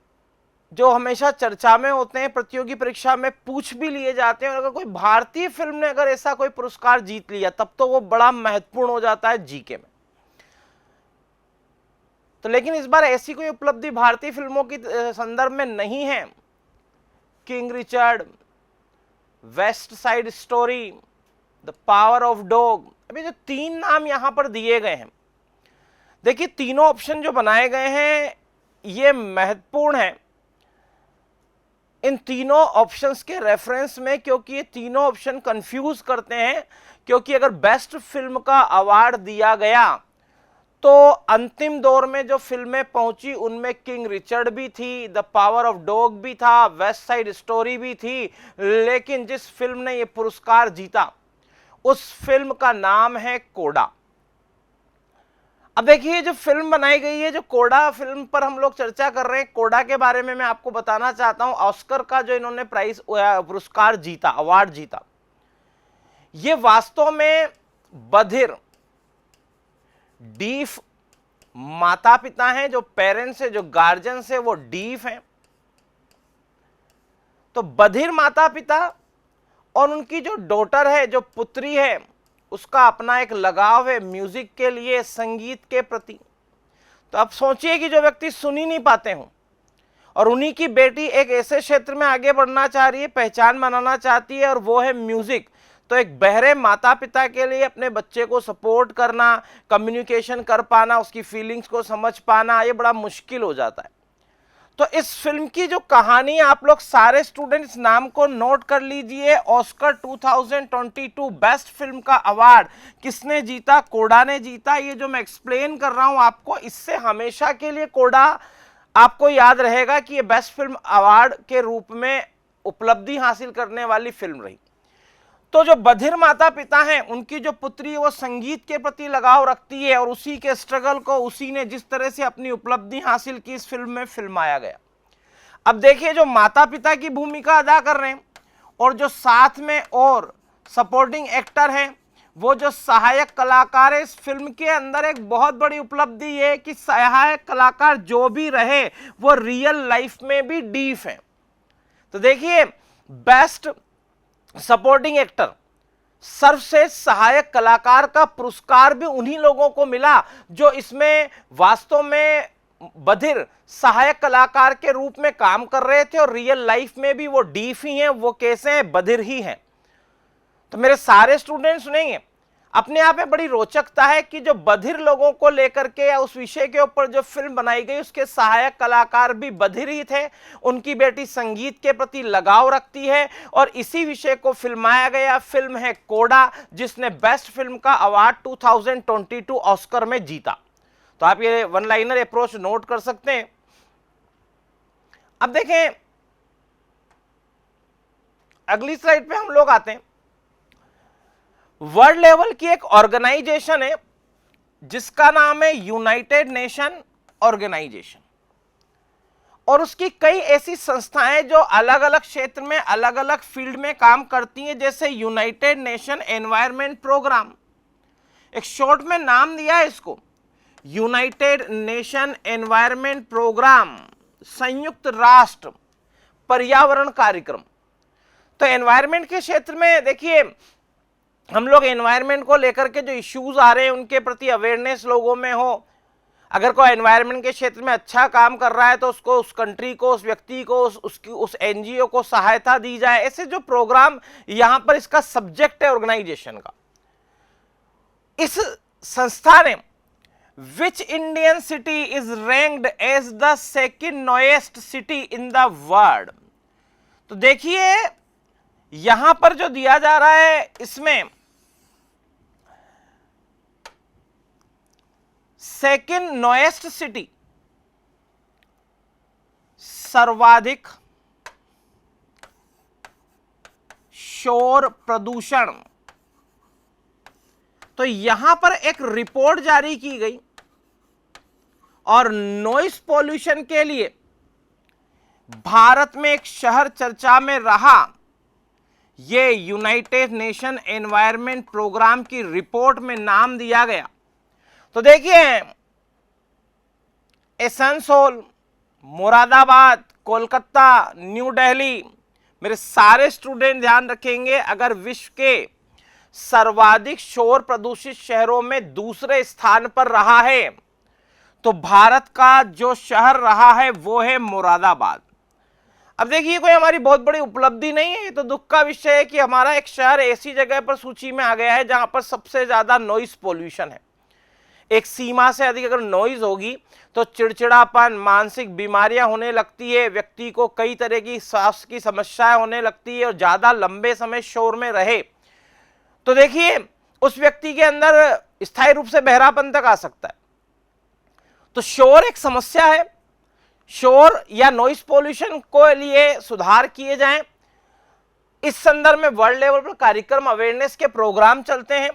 जो हमेशा चर्चा में होते हैं, प्रतियोगी परीक्षा में पूछ भी लिए जाते हैं। और अगर कोई भारतीय फिल्म ने अगर ऐसा कोई पुरस्कार जीत लिया तब तो वो बड़ा महत्वपूर्ण हो जाता है जीके में। तो लेकिन इस बार ऐसी कोई उपलब्धि भारतीय फिल्मों की संदर्भ में नहीं है। King Richard, west side story, the power of dog, अभी जो 3 नाम यहां पर दिए गए हैं, देखिए तीनों ऑप्शन जो बनाए गए हैं ये महत्वपूर्ण है इन तीनों ऑप्शंस के रेफरेंस में, क्योंकि ये तीनों ऑप्शन कंफ्यूज करते हैं। क्योंकि अगर बेस्ट फिल्म का अवार्ड दिया गया तो अंतिम दौर में जो फिल्में पहुंची उनमें किंग रिचर्ड भी थी, द पावर ऑफ डॉग भी था, वेस्ट साइड स्टोरी भी थी, लेकिन जिस फिल्म ने ये पुरस्कार जीता उस फिल्म का नाम है कोडा। अब देखिए जो फिल्म बनाई गई है, जो कोडा फिल्म पर हम लोग चर्चा कर रहे हैं, कोडा के बारे में मैं आपको बताना चाहता हूं। ऑस्कर का जो इन्होंने पुरस्कार जीता, अवार्ड जीता, ये वास्तव में बधिर डीफ माता पिता हैं, जो पेरेंट्स है, जो गार्जियंस है वो डीफ हैं। तो बधिर माता पिता और उनकी जो डॉटर है, जो पुत्री है, उसका अपना एक लगाव है म्यूजिक के लिए, संगीत के प्रति। तो अब सोचिए कि जो व्यक्ति सुन ही नहीं पाते हों और उन्हीं की बेटी एक ऐसे क्षेत्र में आगे बढ़ना चाह रही है, पहचान बनाना चाहती है, और वो है म्यूजिक। तो एक बहरे माता पिता के लिए अपने बच्चे को सपोर्ट करना, कम्युनिकेशन कर पाना, उसकी फीलिंग्स को समझ पाना, ये बड़ा मुश्किल हो जाता है। तो इस फिल्म की जो कहानी, आप लोग सारे स्टूडेंट्स नाम को नोट कर लीजिए। ऑस्कर 2022 बेस्ट फिल्म का अवार्ड किसने जीता? कोडा ने जीता। ये जो मैं एक्सप्लेन कर रहा हूं आपको, इससे हमेशा के लिए कोडा आपको याद रहेगा कि ये बेस्ट फिल्म अवार्ड के रूप में उपलब्धि हासिल करने वाली फिल्म रही। तो जो बधिर माता पिता हैं, उनकी जो पुत्री है वो संगीत के प्रति लगाव रखती है, और उसी के स्ट्रगल को उसी ने जिस तरह से अपनी उपलब्धि हासिल की इस फिल्म में फिल्माया गया। अब देखिए जो माता पिता की भूमिका अदा कर रहे हैं और जो साथ में और सपोर्टिंग एक्टर हैं, वो जो सहायक कलाकार है, इस फिल्म के अंदर एक बहुत बड़ी उपलब्धि है कि सहायक कलाकार जो भी रहे वो रियल लाइफ में भी डीफ हैं। तो देखिए बेस्ट सपोर्टिंग एक्टर, सर्वश्रेष्ठ सहायक कलाकार का पुरस्कार भी उन्हीं लोगों को मिला जो इसमें वास्तव में बधिर सहायक कलाकार के रूप में काम कर रहे थे, और रियल लाइफ में भी वो डीफ ही हैं। वो कैसे हैं? बधिर ही हैं। तो मेरे सारे स्टूडेंट सुनेंगे, अपने आप में बड़ी रोचकता है कि जो बधिर लोगों को लेकर के या उस विषय के ऊपर जो फिल्म बनाई गई, उसके सहायक कलाकार भी बधिर ही थे। उनकी बेटी संगीत के प्रति लगाव रखती है और इसी विषय को फिल्माया गया। फिल्म है कोडा, जिसने बेस्ट फिल्म का अवार्ड 2022 ऑस्कर में जीता। तो आप ये वन लाइनर अप्रोच नोट कर सकते हैं। अब देखें अगली स्लाइड पे हम लोग आते हैं। वर्ल्ड लेवल की एक ऑर्गेनाइजेशन है जिसका नाम है यूनाइटेड नेशन ऑर्गेनाइजेशन, और उसकी कई ऐसी संस्थाएं जो अलग अलग क्षेत्र में अलग अलग फील्ड में काम करती हैं, जैसे यूनाइटेड नेशन एनवायरनमेंट प्रोग्राम, एक शॉर्ट में नाम दिया है इसको यूनाइटेड नेशन एनवायरनमेंट प्रोग्राम, संयुक्त राष्ट्र पर्यावरण कार्यक्रम। तो एनवायरनमेंट के क्षेत्र में देखिए हम लोग एनवायरनमेंट को लेकर के जो इश्यूज आ रहे हैं उनके प्रति अवेयरनेस लोगों में हो। अगर कोई एनवायरनमेंट के क्षेत्र में अच्छा काम कर रहा है तो उसको, उस कंट्री को, उस व्यक्ति को, उस एनजीओ को सहायता दी जाए। ऐसे जो प्रोग्राम यहां पर इसका सब्जेक्ट है ऑर्गेनाइजेशन का। इस संस्था ने which Indian city is ranked as the second noisiest city in the world. तो देखिए यहां पर जो दिया जा रहा है इसमें सेकंड नॉएस्ट सिटी, सर्वाधिक शोर प्रदूषण। तो यहां पर एक रिपोर्ट जारी की गई और नॉइस पॉल्यूशन के लिए भारत में एक शहर चर्चा में रहा, ये यूनाइटेड नेशन एनवायरनमेंट प्रोग्राम की रिपोर्ट में नाम दिया गया। तो देखिए, आसनसोल, मुरादाबाद, कोलकाता, न्यू दिल्ली, मेरे सारे स्टूडेंट ध्यान रखेंगे, अगर विश्व के सर्वाधिक शोर प्रदूषित शहरों में दूसरे स्थान पर रहा है तो भारत का जो शहर रहा है वो है मुरादाबाद। अब देखिए, कोई हमारी बहुत बड़ी उपलब्धि नहीं है, ये तो दुख का विषय है कि हमारा एक शहर ऐसी जगह पर सूची में आ गया है जहां पर सबसे ज्यादा नॉइस पोल्यूशन है। एक सीमा से अधिक अगर नॉइज होगी तो चिड़चिड़ापन, मानसिक बीमारियां होने लगती है, व्यक्ति को कई तरह की सांस की समस्याएं होने लगती है, और ज्यादा लंबे समय शोर में रहे तो देखिए उस व्यक्ति के अंदर स्थायी रूप से बहरापन तक आ सकता है। तो शोर एक समस्या है। शोर या नॉइस पोल्यूशन को लिए सुधार किए जाएं, इस संदर्भ में वर्ल्ड लेवल पर कार्यक्रम, अवेयरनेस के प्रोग्राम चलते हैं,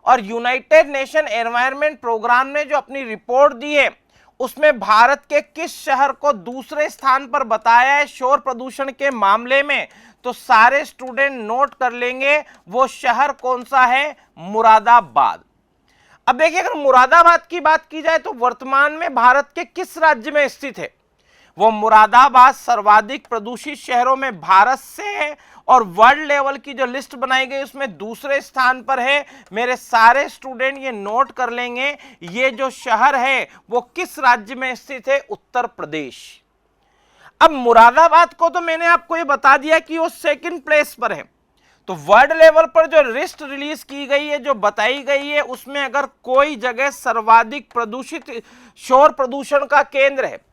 और यूनाइटेड नेशन एनवायरनमेंट प्रोग्राम ने जो अपनी रिपोर्ट दी है उसमें भारत के किस शहर को दूसरे स्थान पर बताया है शोर प्रदूषण के मामले में, तो सारे स्टूडेंट नोट कर लेंगे वो शहर कौन सा है, मुरादाबाद। अब देखिए, अगर मुरादाबाद की बात की जाए तो वर्तमान में भारत के किस राज्य में स्थित है, वो मुरादाबाद सर्वाधिक प्रदूषित शहरों में भारत से है, और वर्ल्ड लेवल की जो लिस्ट बनाई गई उसमें दूसरे स्थान पर है। मेरे सारे स्टूडेंट ये नोट कर लेंगे, ये जो शहर है वो किस राज्य में स्थित है, उत्तर प्रदेश। अब मुरादाबाद को तो मैंने आपको ये बता दिया कि वो सेकंड प्लेस पर है, तो वर्ल्ड लेवल पर जो लिस्ट रिलीज की गई है, जो बताई गई है, उसमें अगर कोई जगह सर्वाधिक प्रदूषित शोर प्रदूषण का केंद्र है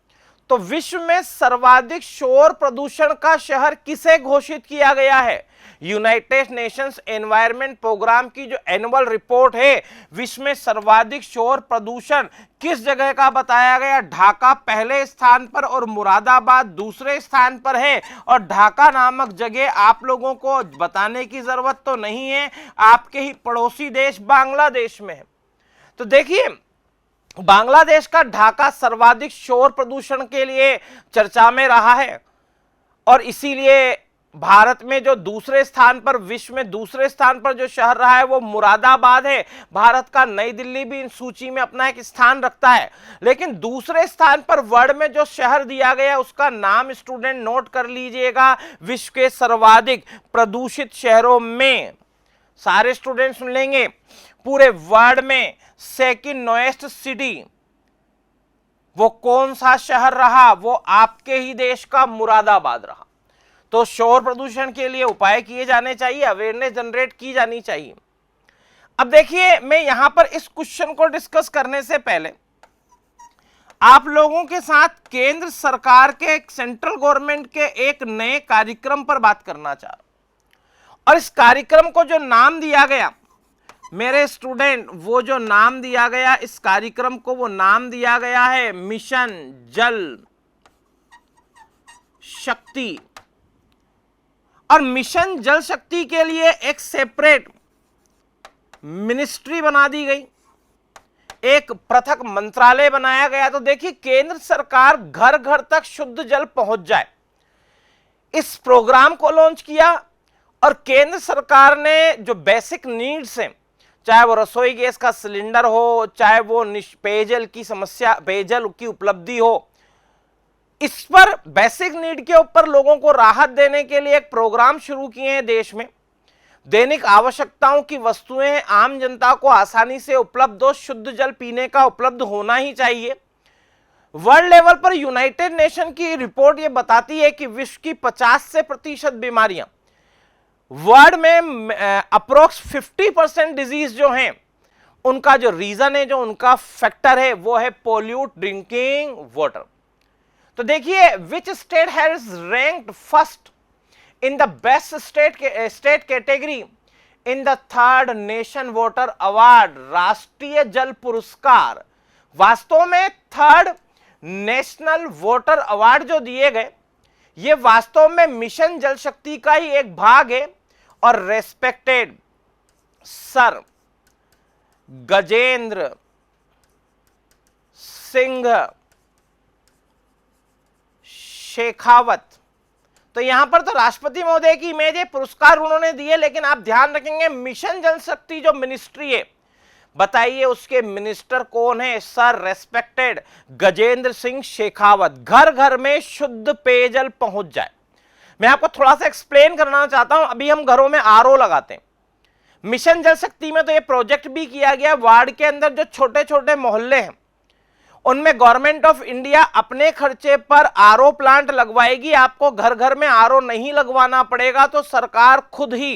तो विश्व में सर्वाधिक शोर प्रदूषण का शहर किसे घोषित किया गया है, यूनाइटेड नेशंस एनवायरनमेंट प्रोग्राम की जो एनुअल रिपोर्ट है, विश्व में सर्वाधिक शोर प्रदूषण किस जगह का बताया गया, ढाका पहले स्थान पर और मुरादाबाद दूसरे स्थान पर है। और ढाका नामक जगह आप लोगों को बताने की जरूरत तो नहीं है, आपके ही पड़ोसी देश बांग्लादेश में है। तो देखिए, बांग्लादेश का ढाका सर्वाधिक शोर प्रदूषण के लिए चर्चा में रहा है, और इसीलिए भारत में जो दूसरे स्थान पर, विश्व में दूसरे स्थान पर जो शहर रहा है वो मुरादाबाद है। भारत का नई दिल्ली भी इन सूची में अपना एक स्थान रखता है, लेकिन दूसरे स्थान पर वर्ल्ड में जो शहर दिया गया उसका नाम स्टूडेंट नोट कर लीजिएगा, विश्व के सर्वाधिक प्रदूषित शहरों में। सारे स्टूडेंट सुन लेंगे, पूरे वर्ल्ड में सेकंड नॉइस्ट सिटी वो कौन सा शहर रहा, वो आपके ही देश का मुरादाबाद रहा। तो शोर प्रदूषण के लिए उपाय किए जाने चाहिए, अवेयरनेस जनरेट की जानी चाहिए। अब देखिए, मैं यहां पर इस क्वेश्चन को डिस्कस करने से पहले आप लोगों के साथ केंद्र सरकार के, सेंट्रल गवर्नमेंट के एक नए कार्यक्रम पर बात करना चाह रहा हूं। और इस कार्यक्रम को जो नाम दिया गया मेरे स्टूडेंट, वो जो नाम दिया गया इस कार्यक्रम को, वो नाम दिया गया है मिशन जल शक्ति। और मिशन जल शक्ति के लिए एक सेपरेट मिनिस्ट्री बना दी गई, एक पृथक मंत्रालय बनाया गया। तो देखिए, केंद्र सरकार घर घर तक शुद्ध जल पहुंच जाए, इस प्रोग्राम को लॉन्च किया। और केंद्र सरकार ने जो बेसिक नीड्स हैं, चाहे वो रसोई गैस का सिलेंडर हो, चाहे वो पेयजल की समस्या, पेयजल की उपलब्धि हो, इस पर बेसिक नीड के ऊपर लोगों को राहत देने के लिए एक प्रोग्राम शुरू किए हैं देश में। दैनिक आवश्यकताओं की वस्तुएं आम जनता को आसानी से उपलब्ध हो, शुद्ध जल पीने का उपलब्ध होना ही चाहिए। वर्ल्ड लेवल पर यूनाइटेड नेशन की रिपोर्ट यह बताती है कि विश्व की 50% बीमारियां, वर्ल्ड में अप्रोक्स 50% डिजीज जो हैं, उनका जो रीजन है, जो उनका फैक्टर है, वो है पोल्यूट ड्रिंकिंग वाटर। तो देखिए, which state has ranked first in the best state category in the third nation water award, राष्ट्रीय जल पुरस्कार। वास्तव में थर्ड नेशनल वाटर अवार्ड जो दिए गए, ये वास्तव में मिशन जल शक्ति का ही एक भाग है। और रेस्पेक्टेड सर गजेंद्र सिंह शेखावत। तो यहां पर तो राष्ट्रपति महोदय की इमेज है, पुरस्कार उन्होंने दिए, लेकिन आप ध्यान रखेंगे मिशन जल शक्ति जो मिनिस्ट्री है, बताइए उसके मिनिस्टर कौन है? Sir respected Gajendra Singh Shekhawat. घर घर में शुद्ध पेयजल पहुंच जाए। मैं आपको थोड़ा सा एक्सप्लेन करना चाहता हूं। अभी हम घरों में आरओ लगाते हैं, मिशन जल शक्ति में तो ये प्रोजेक्ट भी किया गया। वार्ड के अंदर जो छोटे छोटे मोहल्ले हैं उनमें गवर्नमेंट ऑफ इंडिया अपने खर्चे पर आरओ प्लांट लगवाएगी। आपको घर घर में आरओ नहीं लगवाना पड़ेगा, तो सरकार खुद ही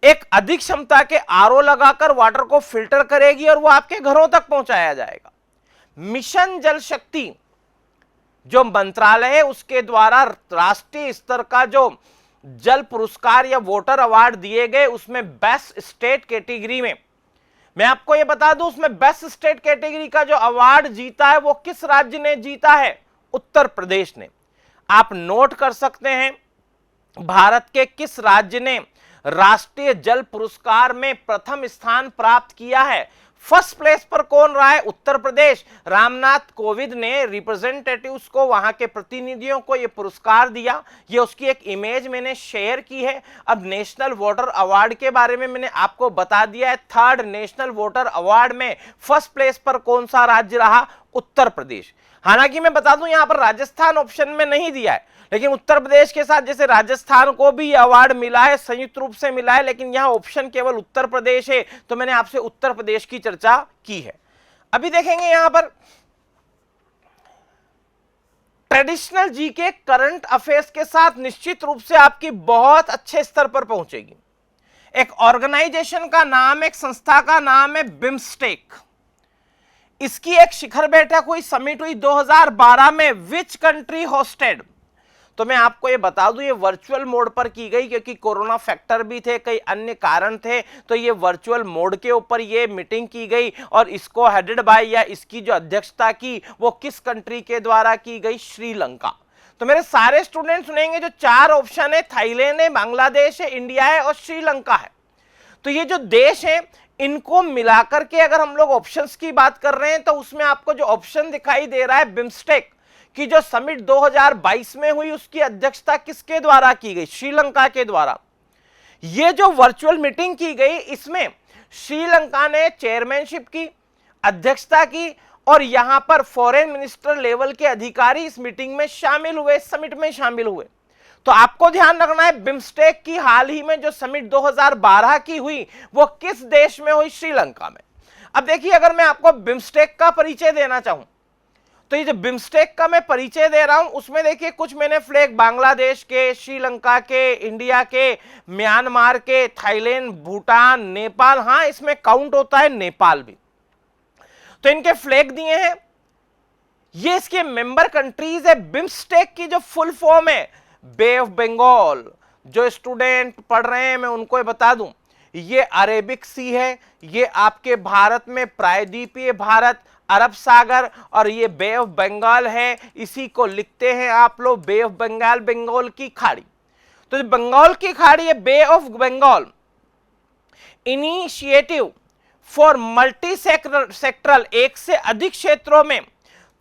एक अधिक क्षमता के आरओ लगाकर वाटर को फिल्टर करेगी और वो आपके घरों तक पहुंचाया जाएगा। मिशन जल शक्ति जो मंत्रालय है उसके द्वारा राष्ट्रीय स्तर का जो जल पुरस्कार या वोटर अवार्ड दिए गए, उसमें बेस्ट स्टेट कैटेगरी में मैं आपको यह बता दूं, उसमें बेस्ट स्टेट कैटेगरी का जो अवार्ड जीता है वो किस राज्य ने जीता है? उत्तर प्रदेश ने। आप नोट कर सकते हैं भारत के किस राज्य ने राष्ट्रीय जल पुरस्कार में प्रथम स्थान प्राप्त किया है। फर्स्ट प्लेस पर कौन रहा है? उत्तर प्रदेश। रामनाथ कोविंद ने रिप्रेजेंटेटिव्स को, वहां के प्रतिनिधियों को यह पुरस्कार दिया। ये उसकी एक इमेज मैंने शेयर की है। अब नेशनल वोटर अवार्ड के बारे में मैंने आपको बता दिया है। थर्ड नेशनल वोटर अवार्ड में फर्स्ट प्लेस पर कौन सा राज्य रहा? उत्तर प्रदेश। हालांकि मैं बता दूं यहां पर राजस्थान ऑप्शन में नहीं दिया है, लेकिन उत्तर प्रदेश के साथ जैसे राजस्थान को भी अवार्ड मिला है, संयुक्त रूप से मिला है, लेकिन यहां ऑप्शन केवल उत्तर प्रदेश है, तो मैंने आपसे उत्तर प्रदेश की चर्चा की है। अभी देखेंगे यहां पर ट्रेडिशनल जीके करंट अफेयर्स के साथ निश्चित रूप से आपकी बहुत अच्छे स्तर पर पहुंचेगी। एक ऑर्गेनाइजेशन का नाम, एक संस्था का नाम है बिम्स्टेक। इसकी एक शिखर बैठक हुई, समिट हुई 2012 में। Which country hosted? तो मैं आपको ये बता दूं ये वर्चुअल मोड पर की गई, क्योंकि कोरोना फैक्टर भी थे, कई अन्य कारण थे, तो ये वर्चुअल मोड के ऊपर ये मीटिंग की गई और इसको हेडेड बाय या इसकी जो अध्यक्षता की वो किस कंट्री के द्वारा की गई? श्रीलंका। तो मेरे सारे स्टूडेंट सुनेंगे जो चार ऑप्शन है, थाईलैंड है, बांग्लादेश है, इंडिया है और श्रीलंका है। तो ये जो देश है इनको मिलाकर के अगर हम लोग ऑप्शंस की बात कर रहे हैं तो उसमें आपको जो ऑप्शन दिखाई दे रहा है बिम्स्टेक की जो समिट 2022 में हुई उसकी अध्यक्षता किसके द्वारा की गई? श्रीलंका के द्वारा। ये जो वर्चुअल मीटिंग की गई इसमें श्रीलंका ने चेयरमैनशिप की, अध्यक्षता की और यहां पर फॉरेन मिनिस्टर लेवल के अधिकारी इस मीटिंग में शामिल हुए, समिट में शामिल हुए। तो आपको ध्यान रखना है बिम्स्टेक की हाल ही में जो समिट 2012 की हुई वो किस देश में हुई? श्रीलंका में। अब देखिए अगर मैं आपको बिम्स्टेक का परिचय देना चाहूं तो ये जो बिम्स्टेक का मैं परिचय दे रहा हूं उसमें देखिए कुछ मैंने फ्लैग बांग्लादेश के, श्रीलंका के, इंडिया के, म्यांमार के, थाईलैंड, भूटान, नेपाल, हां इसमें काउंट होता है नेपाल भी, तो इनके फ्लैग दिए हैं। ये इसके मेंबर कंट्रीज है। बिम्स्टेक की जो फुल फॉर्म है बे ऑफ बंगाल। जो स्टूडेंट पढ़ रहे हैं मैं उनको बता दूं ये अरेबिक सी है, ये आपके भारत में प्रायद्वीपीय भारत, अरब सागर और ये बे ऑफ बंगाल है। इसी को लिखते हैं आप लोग बे ऑफ बंगाल, बंगाल की खाड़ी। तो जो बंगाल की खाड़ी है bay of Bengal initiative for multi sectoral, एक से अधिक क्षेत्रों में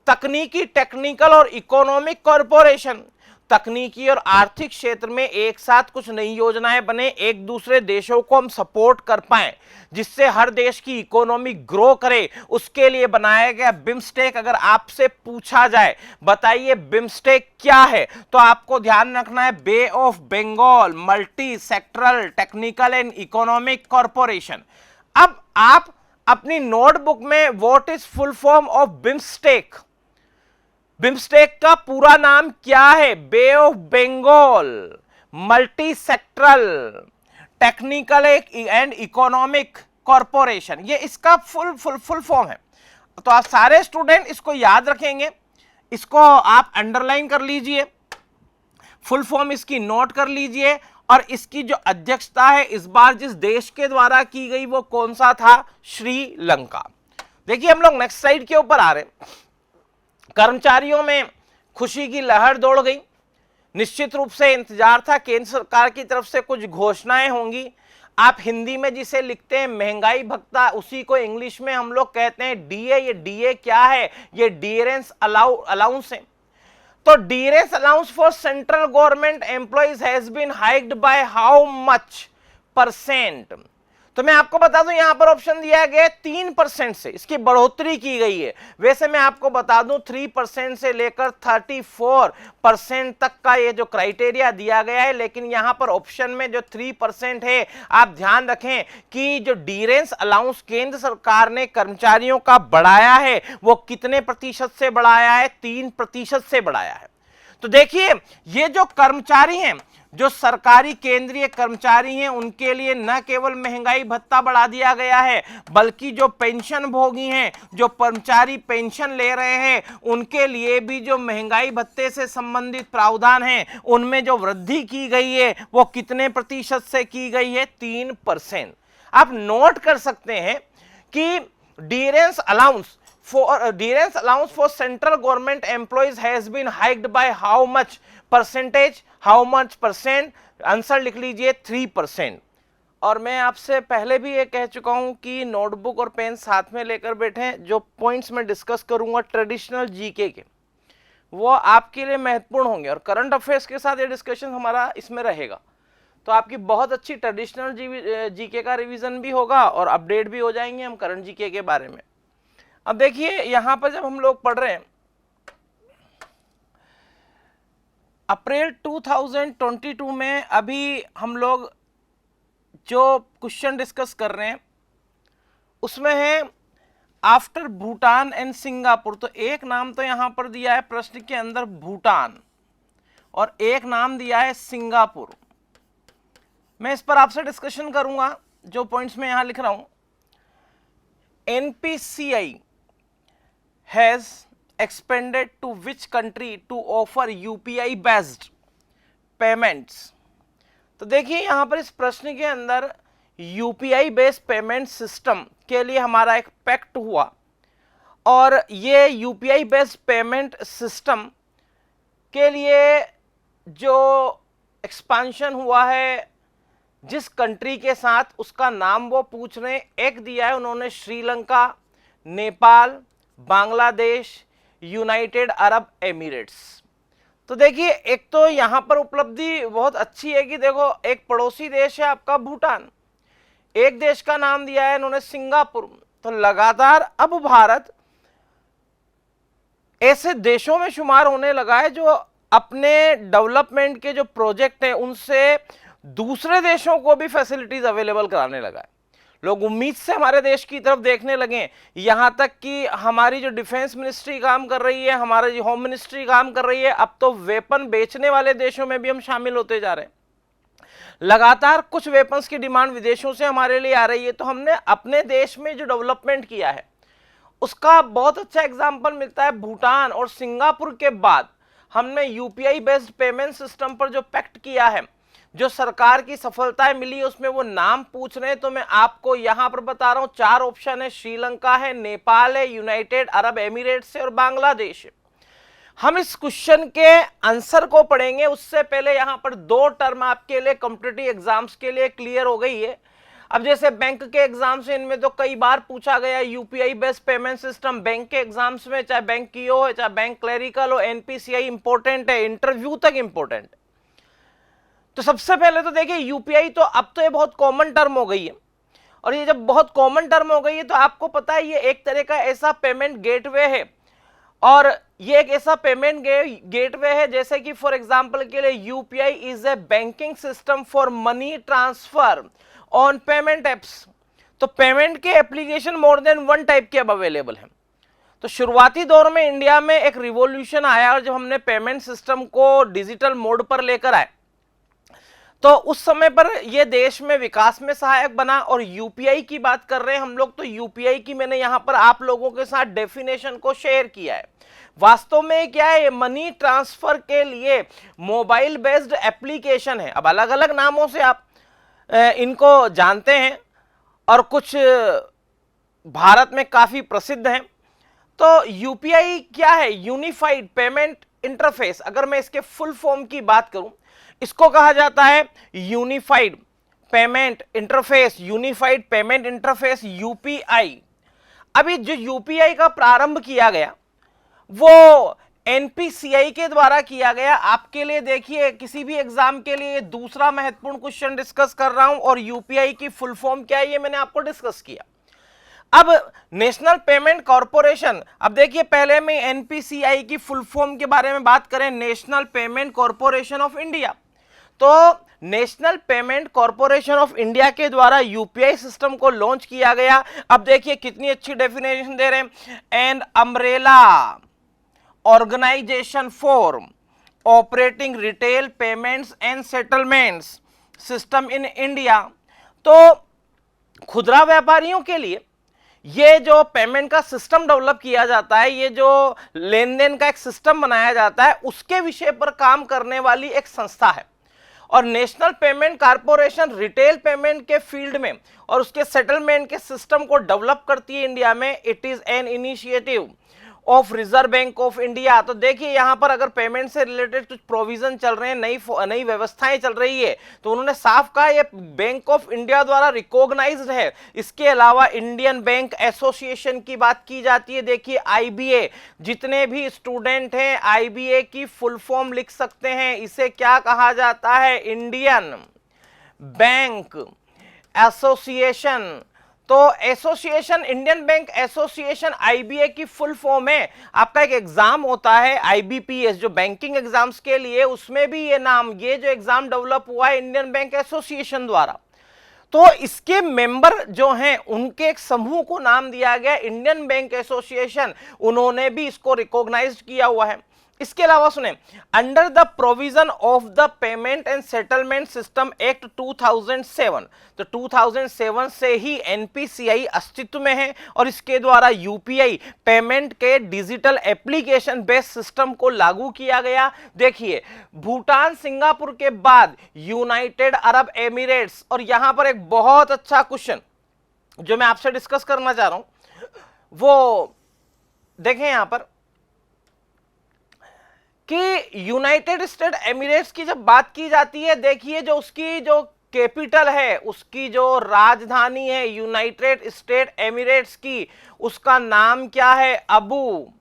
तकनीकी, टेक्निकल और इकोनॉमिक कॉरपोरेशन, तकनीकी और आर्थिक क्षेत्र में एक साथ कुछ नई योजनाएं बने, एक दूसरे देशों को हम सपोर्ट कर पाए जिससे हर देश की इकोनॉमी ग्रो करे, उसके लिए बनाया गया बिम्स्टेक। अगर आपसे पूछा जाए बताइए बिम्स्टेक क्या है तो आपको ध्यान रखना है bay of Bengal multi sectoral technical and economic corporation. अब आप अपनी नोटबुक में what is full form of BIMSTEC, BIMSTEC का पूरा नाम क्या है? Bay of Bengal multi sectoral technical and economic corporation, ये इसका फुल फॉर्म है। तो आप सारे स्टूडेंट इसको याद रखेंगे, इसको आप अंडरलाइन कर लीजिए, फुल फॉर्म इसकी नोट कर लीजिए। और इसकी जो अध्यक्षता है इस बार जिस देश के द्वारा की गई वो कौन सा था? श्रीलंका। देखिए हम लोग नेक्स्ट स्लाइड के ऊपर आ रहे हैं। कर्मचारियों में खुशी की लहर दौड़ गई। निश्चित रूप से इंतजार था केंद्र सरकार की तरफ से कुछ घोषणाएं होंगी। आप हिंदी में जिसे लिखते हैं महंगाई भत्ता, उसी को इंग्लिश में हम लोग कहते हैं डीए। ये डीए क्या है? ये डियरेंस अलाउंस है। तो dearness allowance for central government employees has been hiked by how much percent? तो मैं आपको बता दूं, यहां पर ऑप्शन दिया गया है 3% से इसकी बढ़ोतरी की गई है। वैसे मैं आपको बता दूं 3% से लेकर 34% तक का ये जो क्राइटेरिया दिया गया है, लेकिन यहां पर ऑप्शन में जो 3% है, आप ध्यान रखें कि जो डियरेंस अलाउंस केंद्र सरकार ने कर्मचारियों का बढ़ाया है वो कितने प्रतिशत से बढ़ाया है? 3% से बढ़ाया है। तो देखिए, ये जो कर्मचारी हैं, जो सरकारी केंद्रीय कर्मचारी हैं, उनके लिए न केवल महंगाई भत्ता बढ़ा दिया गया है, बल्कि जो पेंशन भोगी हैं, जो कर्मचारी पेंशन ले रहे हैं, उनके लिए भी जो महंगाई भत्ते से संबंधित प्रावधान हैं, उनमें जो वृद्धि की गई है वो कितने प्रतिशत से की गई है? 3%। आप नोट कर सकते हैं कि dearness allowance for central government employees has been hiked by how much percentage? How much percent? Answer लिख लीजिए 3%। और मैं आपसे पहले भी ये कह चुका हूं कि नोटबुक और पेन साथ में लेकर बैठें। जो पॉइंट्स मैं डिस्कस करूंगा ट्रेडिशनल जीके के, वो आपके लिए महत्वपूर्ण होंगे, और करंट अफेयर्स के साथ ये डिस्कशन हमारा इसमें रहेगा। तो आपकी बहुत अच्छी ट्रेडिशनल जीके का रिवीजन भी होगा और अपडेट भी हो जाएंगे हम करंट जीके के बारे में। अब देखिए, यहां पर जब हम लोग पढ़ रहे हैं अप्रैल 2022 में, अभी हम लोग जो क्वेश्चन डिस्कस कर रहे हैं उसमें है आफ्टर भूटान एंड सिंगापुर। तो एक नाम तो यहां पर दिया है प्रश्न के अंदर भूटान, और एक नाम दिया है सिंगापुर। मैं इस पर आपसे डिस्कशन करूंगा। जो पॉइंट्स मैं यहां लिख रहा हूं, NPCI has expanded to which country to offer UPI based payments? तो देखिए, यहां पर इस प्रश्न के अंदर UPI बेस्ड पेमेंट सिस्टम के लिए हमारा एक पैक्ट हुआ, और ये UPI बेस्ड पेमेंट सिस्टम के लिए जो एक्सपांशन हुआ है जिस कंट्री के साथ, उसका नाम वो पूछ रहे हैं। एक दिया है उन्होंने Sri Lanka, Nepal, Bangladesh, United Arab Emirates. तो देखिए, एक तो यहां पर उपलब्धि बहुत अच्छी है कि देखो, एक पड़ोसी देश है आपका भूटान, एक देश का नाम दिया है इन्होंने सिंगापुर। तो लगातार अब भारत ऐसे देशों में शुमार होने लगा है जो अपने डेवलपमेंट के जो प्रोजेक्ट है उनसे दूसरे देशों को भी फैसिलिटीज अवेलेबल कराने लगा है। लोग उम्मीद से हमारे देश की तरफ देखने लगे, यहां तक कि हमारी जो डिफेंस मिनिस्ट्री काम कर रही है, हमारी जो होम मिनिस्ट्री काम कर रही है, अब तो वेपन बेचने वाले देशों में भी हम शामिल होते जा रहे हैं। लगातार कुछ वेपन्स की डिमांड विदेशों से हमारे लिए आ रही है। तो हमने अपने देश में जो डेवलपमेंट किया है उसका बहुत अच्छा एग्जाम्पल मिलता है भूटान और सिंगापुर के बाद। हमने यूपीआई बेस्ड पेमेंट सिस्टम पर जो पैक्ट किया है, जो सरकार की सफलताएं मिली, उसमें वो नाम पूछ रहे हैं। तो मैं आपको यहां पर बता रहा हूं, 4 ऑप्शन है, श्रीलंका है, नेपाल है, यूनाइटेड अरब एमिरेट्स है और बांग्लादेश है। हम इस क्वेश्चन के आंसर को पढ़ेंगे उससे पहले यहां पर 2 टर्म आपके लिए कॉम्पिटिटिव एग्जाम्स के लिए क्लियर हो गई है। अब जैसे बैंक के एग्जाम्स, इनमें तो कई बार पूछा गया UPI based payment system. Bank के एग्जाम्स में चाहे बैंक ईओ हो, चाहे बैंक क्लरिकल हो, एनपीसीआई इंपॉर्टेंट है, इंटरव्यू तक इंपॉर्टेंट है। तो सबसे पहले तो देखिए, यूपीआई तो अब तो ये बहुत कॉमन टर्म हो गई है, और ये जब बहुत कॉमन टर्म हो गई है तो आपको पता है ये एक तरह का ऐसा पेमेंट गेटवे है, और ये एक ऐसा पेमेंट गेटवे है जैसे कि फॉर एग्जांपल के लिए UPI is a banking system for money transfer on payment apps. तो पेमेंट के एप्लीकेशन मोर देन 1 टाइप के अब अवेलेबल है। तो शुरुआती दौर में इंडिया में एक रिवॉल्यूशन आया, और जब हमने पेमेंट सिस्टम को डिजिटल मोड पर लेकर आए तो उस समय पर यह देश में विकास में सहायक बना। और यूपीआई की बात कर रहे हैं हम लोग, तो यूपीआई की मैंने यहां पर आप लोगों के साथ डेफिनेशन को शेयर किया है। वास्तव में क्या है, मनी ट्रांसफर के लिए मोबाइल बेस्ड एप्लीकेशन है। अब अलग अलग नामों से आप इनको जानते हैं, और कुछ भारत में काफी प्रसिद्ध हैं। तो यूपीआई क्या है, यूनिफाइड पेमेंट इंटरफेस। अगर मैं इसके फुल फॉर्म की बात करूं, इसको कहा जाता है unified payment interface, unified payment interface UPI. अभी जो यूपीआई का प्रारंभ किया गया वो एनपीसीआई के द्वारा किया गया। आपके लिए देखिए किसी भी एग्जाम के लिए दूसरा महत्वपूर्ण क्वेश्चन डिस्कस कर रहा हूं, और यूपीआई की फुल फॉर्म क्या है ये मैंने आपको डिस्कस किया। अब नेशनल पेमेंट कॉर्पोरेशन, अब देखिए पहले में एनपीसीआई की फुल फॉर्म के बारे में बात करें, national payment corporation of India. तो national payment corporation of India के द्वारा यूपीआई सिस्टम को लॉन्च किया गया। अब देखिए कितनी अच्छी डेफिनेशन दे रहे हैं, and umbrella organisation for operating retail payments and settlements system in India. तो खुदरा व्यापारियों के लिए ये जो पेमेंट का सिस्टम डेवलप किया जाता है, ये जो लेन देन का एक सिस्टम बनाया जाता है, उसके विषय पर काम करने वाली एक संस्था है। और national payment corporation retail payment के फील्ड में और उसके सेटलमेंट के सिस्टम को डेवलप करती है इंडिया में। It is an initiative of reserve bank of India. तो देखिए यहां पर अगर पेमेंट से रिलेटेड कुछ प्रोविजन चल रहे हैं, नई व्यवस्थाएं चल रही है, तो उन्होंने साफ कहा ये बैंक ऑफ इंडिया द्वारा रिकॉग्नाइज्ड है। इसके अलावा इंडियन बैंक एसोसिएशन की बात की जाती है। देखिए आईबीए, जितने भी स्टूडेंट हैं आईबीए की फुल फॉर्म लिख सकते हैं। इसे क्या कहा जाता है? Indian bank association. तो association, Indian bank association IBA की फुल फॉर्म है। आपका एक एग्जाम होता है आईबीपीएस जो बैंकिंग एग्जाम्स के लिए, उसमें भी ये नाम, ये जो एग्जाम डेवलप हुआ है इंडियन बैंक एसोसिएशन द्वारा। तो इसके मेंबर जो हैं उनके एक समूह को नाम दिया गया इंडियन बैंक एसोसिएशन। उन्होंने भी इसको रिकॉग्नाइज किया हुआ है। इसके अलावा सुने, under the provision of the payment and settlement system act 2007, तो 2007 से ही एनपीसीआई अस्तित्व में है और इसके द्वारा यूपीआई पेमेंट के डिजिटल एप्लीकेशन बेस्ड सिस्टम को लागू किया गया। देखिए भूटान सिंगापुर के बाद यूनाइटेड अरब एमिरेट्स, और यहां पर एक बहुत अच्छा क्वेश्चन जो मैं आपसे डिस्कस करना चाह रहा हूं वो देखें यहां पर कि यूनाइटेड स्टेट एमिरेट्स की जब बात की जाती है, देखिए जो उसकी जो कैपिटल है, उसकी जो राजधानी है यूनाइटेड स्टेट एमिरेट्स की, उसका नाम क्या है? Abu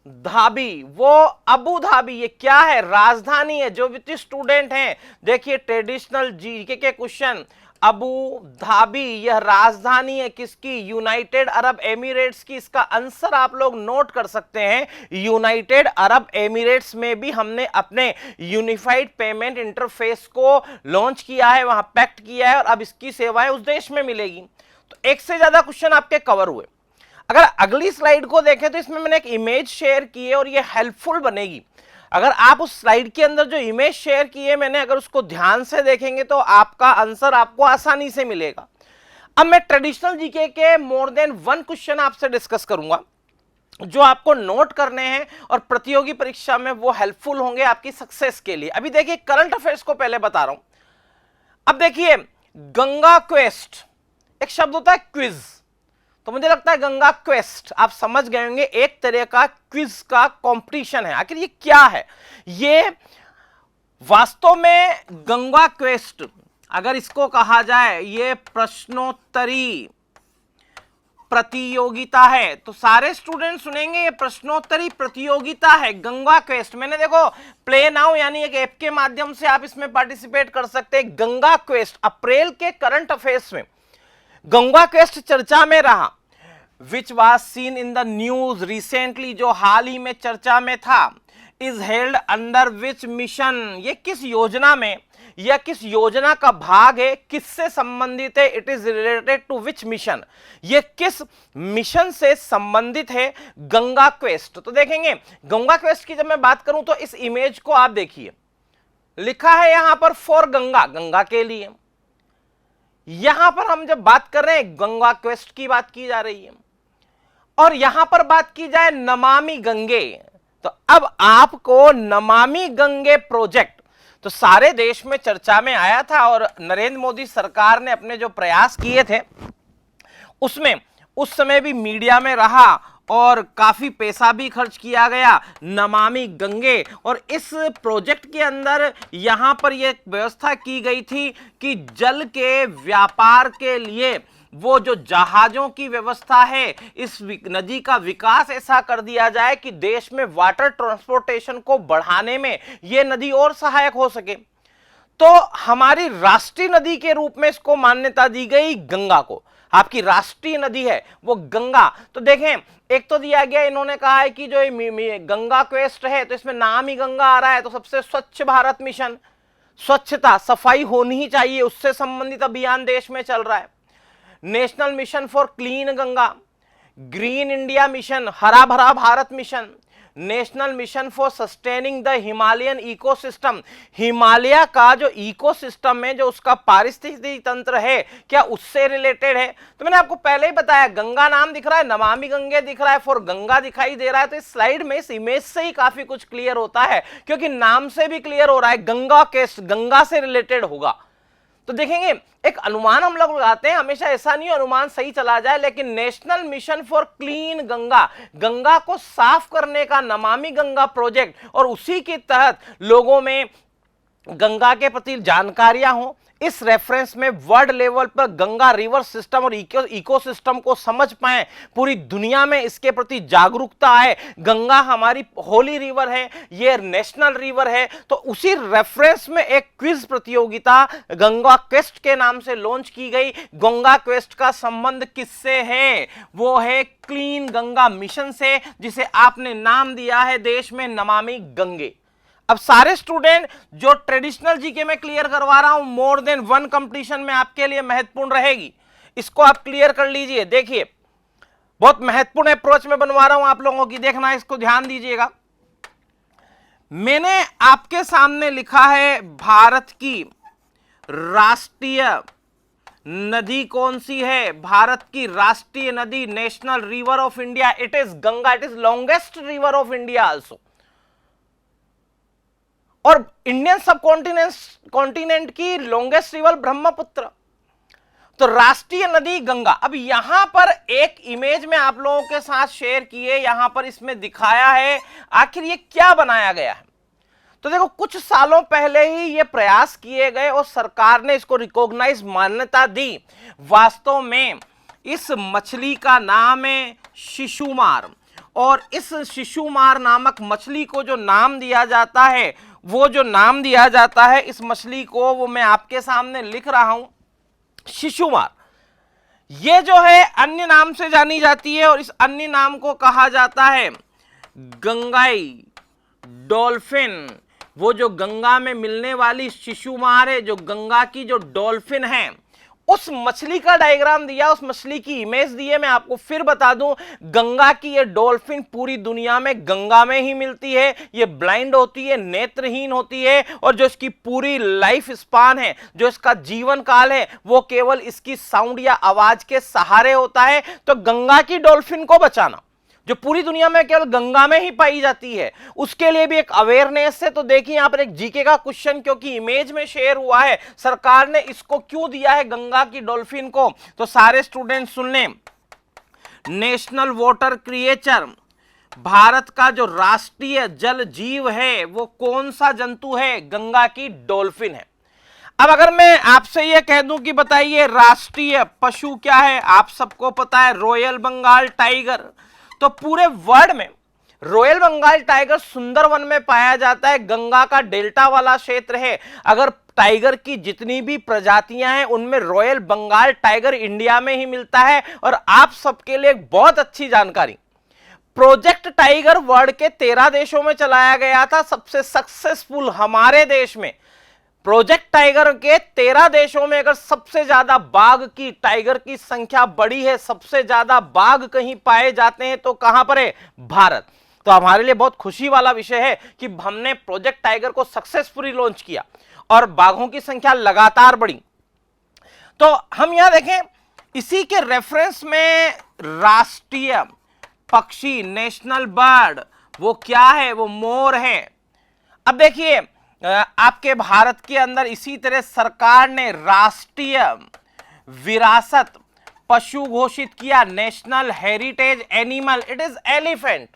Dhabi. वो अबू धाबी ये क्या है? राजधानी है। जो वित्तीय स्टूडेंट हैं देखिए ट्रेडिशनल जीके के क्वेश्चन, अबू धाबी यह राजधानी है किसकी? यूनाइटेड अरब एमिरेट्स की। इसका आंसर आप लोग नोट कर सकते हैं, यूनाइटेड अरब एमिरेट्स में भी हमने अपने यूनिफाइड पेमेंट इंटरफेस को लॉन्च किया है, वहां पैक्ट किया है और अब इसकी सेवाएं उस देश में मिलेगी। तो एक से ज्यादा क्वेश्चन आपके कवर हुए। अगर अगली स्लाइड को देखें तो इसमें मैंने एक इमेज शेयर की है और ये हेल्पफुल बनेगी। अगर आप उस स्लाइड के अंदर जो इमेज शेयर की है मैंने, अगर उसको ध्यान से देखेंगे तो आपका आंसर आपको आसानी से मिलेगा। अब मैं ट्रेडिशनल जीके के मोर देन 1 क्वेश्चन आपसे डिस्कस करूंगा जो आपको नोट करने हैं और प्रतियोगी परीक्षा में वो हेल्पफुल होंगे आपकी सक्सेस के लिए। अभी देखिए करंट अफेयर्स को पहले बता रहा हूं। अब देखिए गंगा क्वेस्ट, एक शब्द होता है क्विज, तो मुझे लगता है गंगा क्वेस्ट आप समझ गए होंगे, एक तरह का क्विज का कंपटीशन है। आखिर ये क्या है? ये वास्तव में गंगा क्वेस्ट अगर इसको कहा जाए, ये प्रश्नोत्तरी प्रतियोगिता है। तो सारे स्टूडेंट सुनेंगे ये प्रश्नोत्तरी प्रतियोगिता है गंगा क्वेस्ट। मैंने देखो प्ले नाउ यानी एक ऐप के माध्यम से आप इसमें पार्टिसिपेट कर सकते हैं। गंगा क्वेस्ट अप्रैल के करंट अफेयर्स में गंगा क्वेस्ट चर्चा में रहा, which was seen in the news recently, जो हाल ही में चर्चा में था। Is held under which mission, ये किस योजना में या किस योजना का भाग है, किससे संबंधित है? It is related to which mission, ये किस मिशन से संबंधित है गंगा क्वेस्ट। तो देखेंगे गंगा क्वेस्ट की जब मैं बात करूं तो इस इमेज को आप देखिए, लिखा है यहां पर फॉर गंगा, गंगा के लिए। यहां पर हम जब बात कर रहे हैं गंगा क्वेस्ट की बात की जा रही है, और यहां पर बात की जाए नमामि गंगे, तो अब आपको नमामि गंगे प्रोजेक्ट तो सारे देश में चर्चा में आया था और नरेंद्र मोदी सरकार ने अपने जो प्रयास किए थे उसमें उस समय भी मीडिया में रहा और काफी पैसा भी खर्च किया गया, नमामि गंगे। और इस प्रोजेक्ट के अंदर यहां पर यह व्यवस्था की गई थी कि जल के व्यापार के लिए वो जो जहाजों की व्यवस्था है, इस नदी का विकास ऐसा कर दिया जाए कि देश में वाटर ट्रांसपोर्टेशन को बढ़ाने में यह नदी और सहायक हो सके। तो हमारी राष्ट्रीय नदी के रूप में इसको मान्यता दी गई गंगा को। आपकी राष्ट्रीय नदी है वो गंगा। तो देखें, एक तो दिया गया, इन्होंने कहा है कि जो गंगा क्वेस्ट है तो इसमें नाम ही गंगा आ रहा है, तो सबसे स्वच्छ भारत मिशन, स्वच्छता सफाई होनी ही चाहिए, उससे संबंधित अभियान देश में चल रहा है। National mission for clean Ganga, green India mission, हरा भरा Bharat mission, national mission for sustaining the Himalayan ecosystem, Himalaya का जो इकोसिस्टम है, जो उसका पारिस्थितिक तंत्र है, क्या उससे रिलेटेड है। तो मैंने आपको पहले ही बताया, गंगा नाम दिख रहा है, नमामि गंगे दिख रहा है, फॉर गंगा दिखाई दे रहा है। तो इस स्लाइड में, इस इमेज से ही काफी कुछ क्लियर होता है, क्योंकि नाम से भी क्लियर हो रहा है गंगा के, गंगा से रिलेटेड होगा। तो देखेंगे, एक अनुमान हम लोग लगाते हैं, हमेशा ऐसा नहीं अनुमान सही चला जाए, लेकिन national mission for clean Ganga, Ganga को साफ करने का नमामि गंगा प्रोजेक्ट, और उसी के तहत लोगों में गंगा के प्रति जानकारियां हो, इस रेफरेंस में वर्ल्ड लेवल पर गंगा रिवर सिस्टम और इकोसिस्टम को समझ पाए, पूरी दुनिया में इसके प्रति जागरूकता आए। गंगा हमारी होली रिवर है, ये नेशनल रिवर है। तो उसी रेफरेंस में एक क्विज प्रतियोगिता गंगा क्वेस्ट के नाम से लॉन्च की गई। गंगा क्वेस्ट का संबंध किससे है? वो है क्लीन गंगा मिशन से, जिसे आपने नाम दिया है देश में नमामि गंगे। अब सारे स्टूडेंट, जो ट्रेडिशनल जीके में क्लियर करवा रहा हूं, मोर देन वन कंपटीशन में आपके लिए महत्वपूर्ण रहेगी, इसको आप क्लियर कर लीजिए। देखिए, बहुत महत्वपूर्ण अप्रोच में बनवा रहा हूं आप लोगों की, देखना, इसको ध्यान दीजिएगा। मैंने आपके सामने लिखा है भारत की राष्ट्रीय नदी कौन सी है। भारत की राष्ट्रीय नदी, national river of India, it is Ganga. It is longest river of India also. और इंडियन सब कॉन्टिनेंट की लॉन्गेस्ट रिवर ब्रह्मपुत्र। तो राष्ट्रीय नदी गंगा। अब यहां पर एक इमेज में आप लोगों के साथ शेयर किए, यहां पर इसमें दिखाया है आखिर ये क्या बनाया गया है। तो देखो, कुछ सालों पहले ही ये प्रयास किए गए और सरकार ने इसको रिकॉग्नाइज मान्यता दी। वास्तव में इस मछली का नाम है शिशुमार, और इस शिशुमार नामक मछली को जो नाम दिया जाता है, वो जो नाम दिया जाता है इस मछली को, वो मैं आपके सामने लिख रहा हूं, शिशुमार। ये जो है अन्य नाम से जानी जाती है, और इस अन्य नाम को कहा जाता है गंगाई डॉल्फिन। वो जो गंगा में मिलने वाली शिशुमार है, जो गंगा की जो डॉल्फिन है, उस मछली का डायग्राम दिया, उस मछली की इमेज दी है। मैं आपको फिर बता दूं, गंगा की ये डॉल्फिन पूरी दुनिया में गंगा में ही मिलती है। ये ब्लाइंड होती है, नेत्रहीन होती है, और जो इसकी पूरी लाइफ स्पान है, जो इसका जीवन काल है, वो केवल इसकी साउंड या आवाज के सहारे होता है। तो गंगा की डॉल्फिन को बचाना, जो पूरी दुनिया में केवल गंगा में ही पाई जाती है, उसके लिए भी एक अवेयरनेस है। तो देखिए, यहां पर एक जीके का क्वेश्चन, क्योंकि इमेज में शेयर हुआ है, सरकार ने इसको क्यों दिया है गंगा की डॉल्फिन को, तो सारे स्टूडेंट सुन लें। नेशनल वाटर क्रिएचर, भारत का जो राष्ट्रीय जल जीव है, वो कौन सा जंतु है? गंगा की डॉल्फिन है। अब अगर मैं आपसे यह कह दूं कि बताइए राष्ट्रीय पशु क्या है, आप सबको पता है रॉयल बंगाल टाइगर। तो पूरे वर्ल्ड में रॉयल बंगाल टाइगर सुंदरवन में पाया जाता है, गंगा का डेल्टा वाला क्षेत्र है। अगर टाइगर की जितनी भी प्रजातियां हैं, उनमें रॉयल बंगाल टाइगर इंडिया में ही मिलता है। और आप सबके लिए एक बहुत अच्छी जानकारी, प्रोजेक्ट टाइगर वर्ल्ड के 13 देशों में चलाया गया था। सबसे सक्सेसफुल हमारे देश में प्रोजेक्ट टाइगर के 13 देशों में अगर सबसे ज्यादा बाघ की, टाइगर की संख्या बड़ी है, सबसे ज्यादा बाघ कहीं पाए जाते हैं, तो कहां पर है? भारत। तो हमारे लिए बहुत खुशी वाला विषय है कि हमने प्रोजेक्ट टाइगर को सक्सेसफुली लॉन्च किया और बाघों की संख्या लगातार बढ़ी। तो हम यहां देखें, इसी के रेफरेंस में राष्ट्रीय पक्षी, नेशनल बर्ड, वो क्या है? वो मोर है। अब देखिए, आपके भारत के अंदर इसी तरह सरकार ने राष्ट्रीय विरासत पशु घोषित किया? National heritage animal, it is elephant.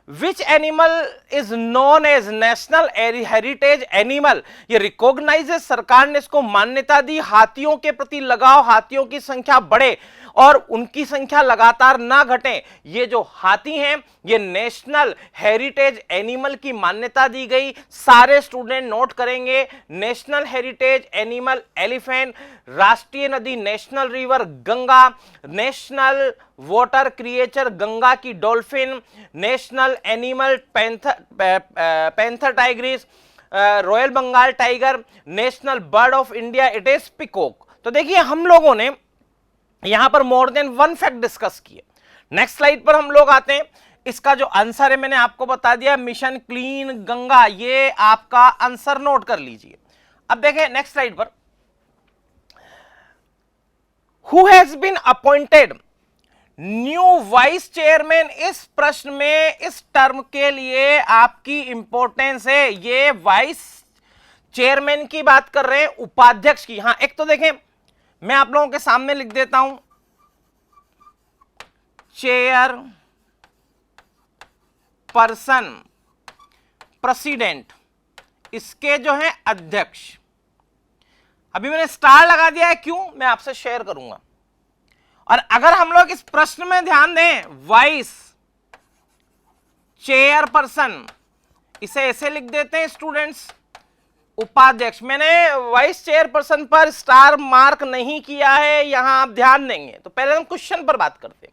Which animal is known as national heritage animal? ये रिकॉग्नाइज है, सरकार ने इसको मान्यता दी। हाथियों के प्रति लगाव, हाथियों की संख्या बढ़े और उनकी संख्या लगातार ना घटे। ये जो हाथी हैं ये नेशनल हेरिटेज एनिमल की मान्यता दी गई। सारे स्टूडेंट नोट करेंगे, नेशनल हेरिटेज एनिमल एलिफेंट, राष्ट्रीय नदी national river Ganga, national water creature Ganga की dolphin, national animal panther tigris, royal Bengal tiger, national bird of India it is peacock. तो देखिए हम लोगों ने यहां पर more than one fact discuss किए। नेक्स्ट स्लाइड पर हम लोग आते हैं। इसका जो आंसर है मैंने आपको बता दिया, मिशन क्लीन गंगा, ये आपका आंसर नोट कर लीजिए। अब देखें नेक्स्ट स्लाइड पर, who has been appointed new vice chairman? इस प्रश्न में इस टर्म के लिए आपकी इंपॉर्टेंस है, ये वाइस चेयरमैन की बात कर रहे हैं, उपाध्यक्ष की। हां एक तो देखें मैं आप लोगों के सामने लिख देता हूं, चेयर पर्सन, प्रेसिडेंट, इसके जो है अध्यक्ष। अभी मैंने स्टार लगा दिया है, क्यों? मैं आपसे शेयर करूंगा। और अगर हम लोग इस प्रश्न में ध्यान दें, वाइस चेयरपर्सन, इसे ऐसे लिख देते हैं स्टूडेंट्स, उपाध्यक्ष। मैंने वाइस चेयरपर्सन पर स्टार मार्क नहीं किया है, यहां आप ध्यान देंगे। तो पहले हम क्वेश्चन पर बात करते हैं।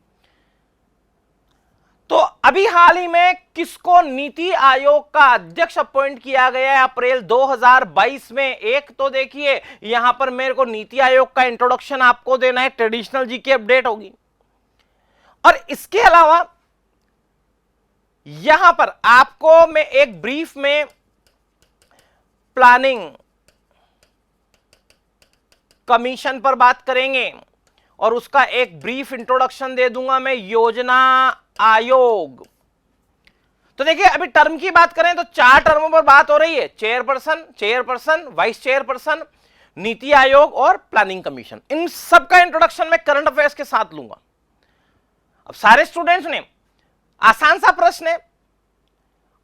तो अभी हाल ही में किसको नीति आयोग का अध्यक्ष अपॉइंट किया गया है अप्रैल 2022 में? एक तो देखिए यहां पर मेरे को नीति आयोग का इंट्रोडक्शन आपको देना है, ट्रेडिशनल जीके अपडेट होगी। और इसके अलावा यहां पर आपको मैं एक ब्रीफ में प्लानिंग कमीशन पर बात करेंगे और उसका एक ब्रीफ इंट्रोडक्शन दे दूंगा मैं, योजना आयोग। तो देखिए अभी टर्म की बात करें तो 4 टर्मों पर बात हो रही है, chairperson, vice chairperson, NITI Aayog और प्लानिंग कमीशन। इन सब का इंट्रोडक्शन मैं करंट अफेयर्स के साथ लूंगा। अब सारे स्टूडेंट्स ने, आसान सा प्रश्न है,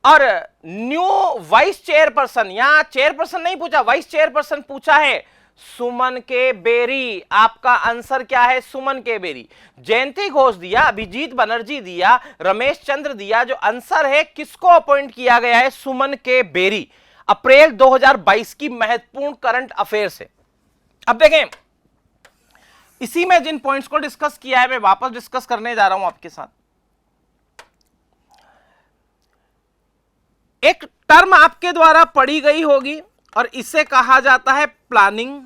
और न्यू वाइस चेयरपर्सन, यहां चेयरपर्सन नहीं पूछा, वाइस चेयरपर्सन पूछा है, सुमन के बेरी। आपका आंसर क्या है? सुमन के बेरी। जयंती घोष दिया, अभिजीत बनर्जी दिया, रमेश चंद्र दिया। जो आंसर है किसको अपॉइंट किया गया है? सुमन के बेरी। अप्रैल 2022 की महत्वपूर्ण करंट अफेयर से। अब देखें इसी में जिन पॉइंट्स को डिस्कस किया है मैं वापस डिस्कस करने जा रहा हूं आपके साथ। एक टर्म आपके द्वारा पढ़ी गई होगी और इसे कहा जाता है प्लानिंग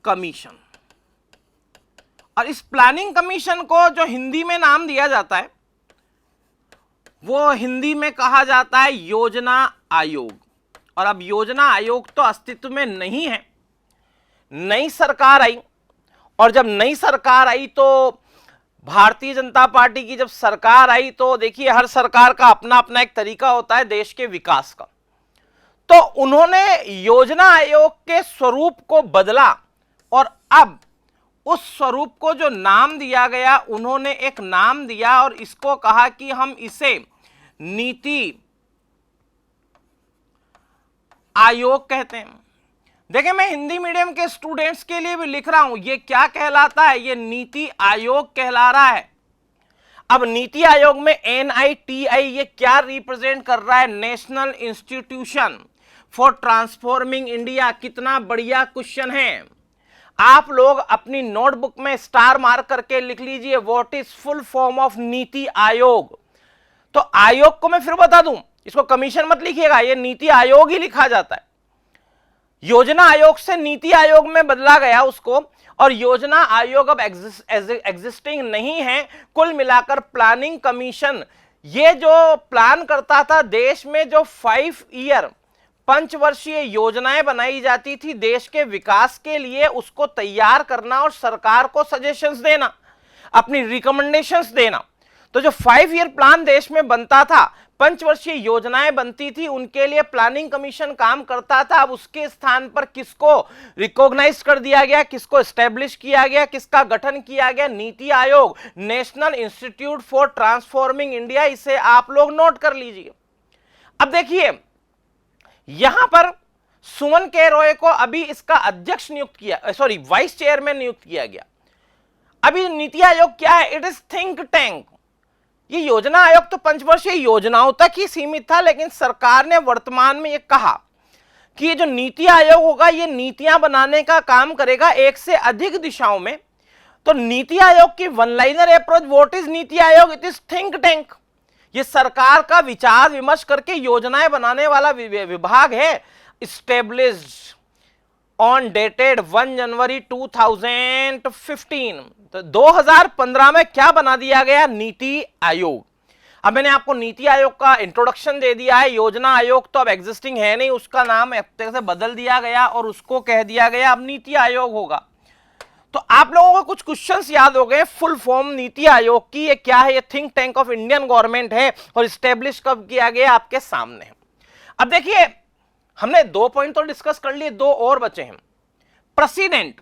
कमीशन। और इस प्लानिंग कमीशन को जो हिंदी में नाम दिया जाता है वो हिंदी में कहा जाता है योजना आयोग। और अब योजना आयोग तो अस्तित्व में नहीं है, नई सरकार आई, और जब नई सरकार आई तो भारतीय जनता पार्टी की जब सरकार आई तो देखिए हर सरकार का अपना अपना एक तरीका होता है देश के विकास का। तो उन्होंने योजना आयोग के स्वरूप को बदला और अब उस स्वरूप को जो नाम दिया गया, उन्होंने एक नाम दिया और इसको कहा कि हम इसे नीति आयोग कहते हैं। देखिए मैं हिंदी मीडियम के स्टूडेंट्स के लिए भी लिख रहा हूं, ये क्या कहलाता है? ये नीति आयोग कहला रहा है। अब नीति आयोग में NITI ये क्या रिप्रेजेंट कर रहा है? National institution for transforming India. कितना बढ़िया क्वेश्चन है। आप लोग अपनी नोटबुक में स्टार मार्क करके लिख लीजिए, what is full form of NITI Aayog. तो आयोग को मैं फिर बता दूं, इसको कमीशन मत लिखिएगा, ये नीति आयोग ही लिखा जाता है। योजना आयोग से नीति आयोग में बदला गया उसको, और योजना आयोग अब एग्जिस्टिंग नहीं है। कुल मिलाकर प्लानिंग कमीशन ये जो प्लान करता था देश में जो 5 ईयर पंचवर्षीय योजनाएं बनाई जाती थी देश के विकास के लिए, उसको तैयार करना और सरकार को सजेशंस देना, अपनी रिकमेंडेशंस देना। तो जो 5 ईयर प्लान देश में बनता था, पंचवर्षीय योजनाएं बनती थी, उनके लिए प्लानिंग कमीशन काम करता था। अब उसके स्थान पर किसको रिकॉग्नाइज कर दिया गया, किसको एस्टेब्लिश किया गया, किसका गठन किया गया? NITI Aayog, national institute for transforming India. इसे आप लोग नोट कर लीजिए। अब देखिए यहां पर सुमन के रॉय को अभी इसका अध्यक्ष नियुक्त किया, सॉरी वाइस चेयरमैन नियुक्त किया गया। अभी नीति आयोग क्या है? It is think tank. ये योजना आयोग तो पंचवर्षीय योजनाओं तक ही सीमित था, लेकिन सरकार ने वर्तमान में ये कहा कि ये जो नीति आयोग होगा ये नीतियां बनाने का काम करेगा एक से अधिक दिशाओं में। तो नीति आयोग की one liner approach, what is NITI Aayog? It is think tank. ये सरकार का विचार विमर्श करके योजनाएं बनाने वाला विभाग है। established on dated 1 जनवरी 2015। तो 2015 में क्या बना दिया गया? नीति आयोग। अब मैंने आपको नीति आयोग का इंट्रोडक्शन दे दिया है। योजना आयोग तो अब एग्जिस्टिंग है नहीं, उसका नाम एक तरह से बदल दिया गया और उसको कह दिया गया अब नीति आयोग होगा। तो आप लोगों को कुछ क्वेश्चंस याद हो गए फुल फॉर्म नीति आयोग की, ये क्या है? ये think tank of Indian government है और इस्टेब्लिश कब किया गया? आपके सामने। अब देखिए हमने 2 पॉइंट तो डिस्कस कर लिए, 2 और बचे हैं। प्रेसिडेंट,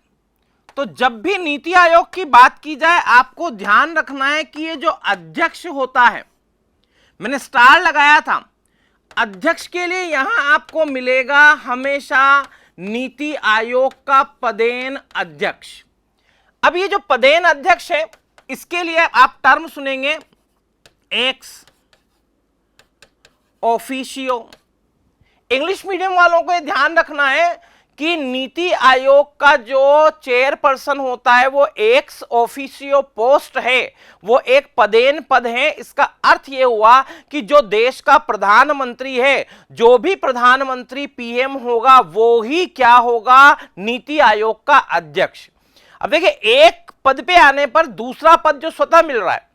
तो जब भी नीति आयोग की बात की जाए आपको ध्यान रखना है कि ये जो अध्यक्ष होता है, मैंने स्टार लगाया था, अध्यक्ष के लिए यहां आपको मिलेगा हमेशा नीति आयोग का पदेन अध्यक्ष। अब ये जो पदेन अध्यक्ष है इसके लिए आप टर्म सुनेंगे एक्स ऑफिशियो। इंग्लिश मीडियम वालों को ध्यान रखना है कि नीति आयोग का जो चेयरपर्सन होता है वो एक्स ऑफिशियो पोस्ट है, वो एक पदेन पद है। इसका अर्थ ये हुआ कि जो देश का प्रधानमंत्री है, जो भी प्रधानमंत्री पीएम होगा वो ही क्या होगा? नीति आयोग का अध्यक्ष। अब देखिए एक पद पे आने पर दूसरा पद जो स्वतः मिल रहा है,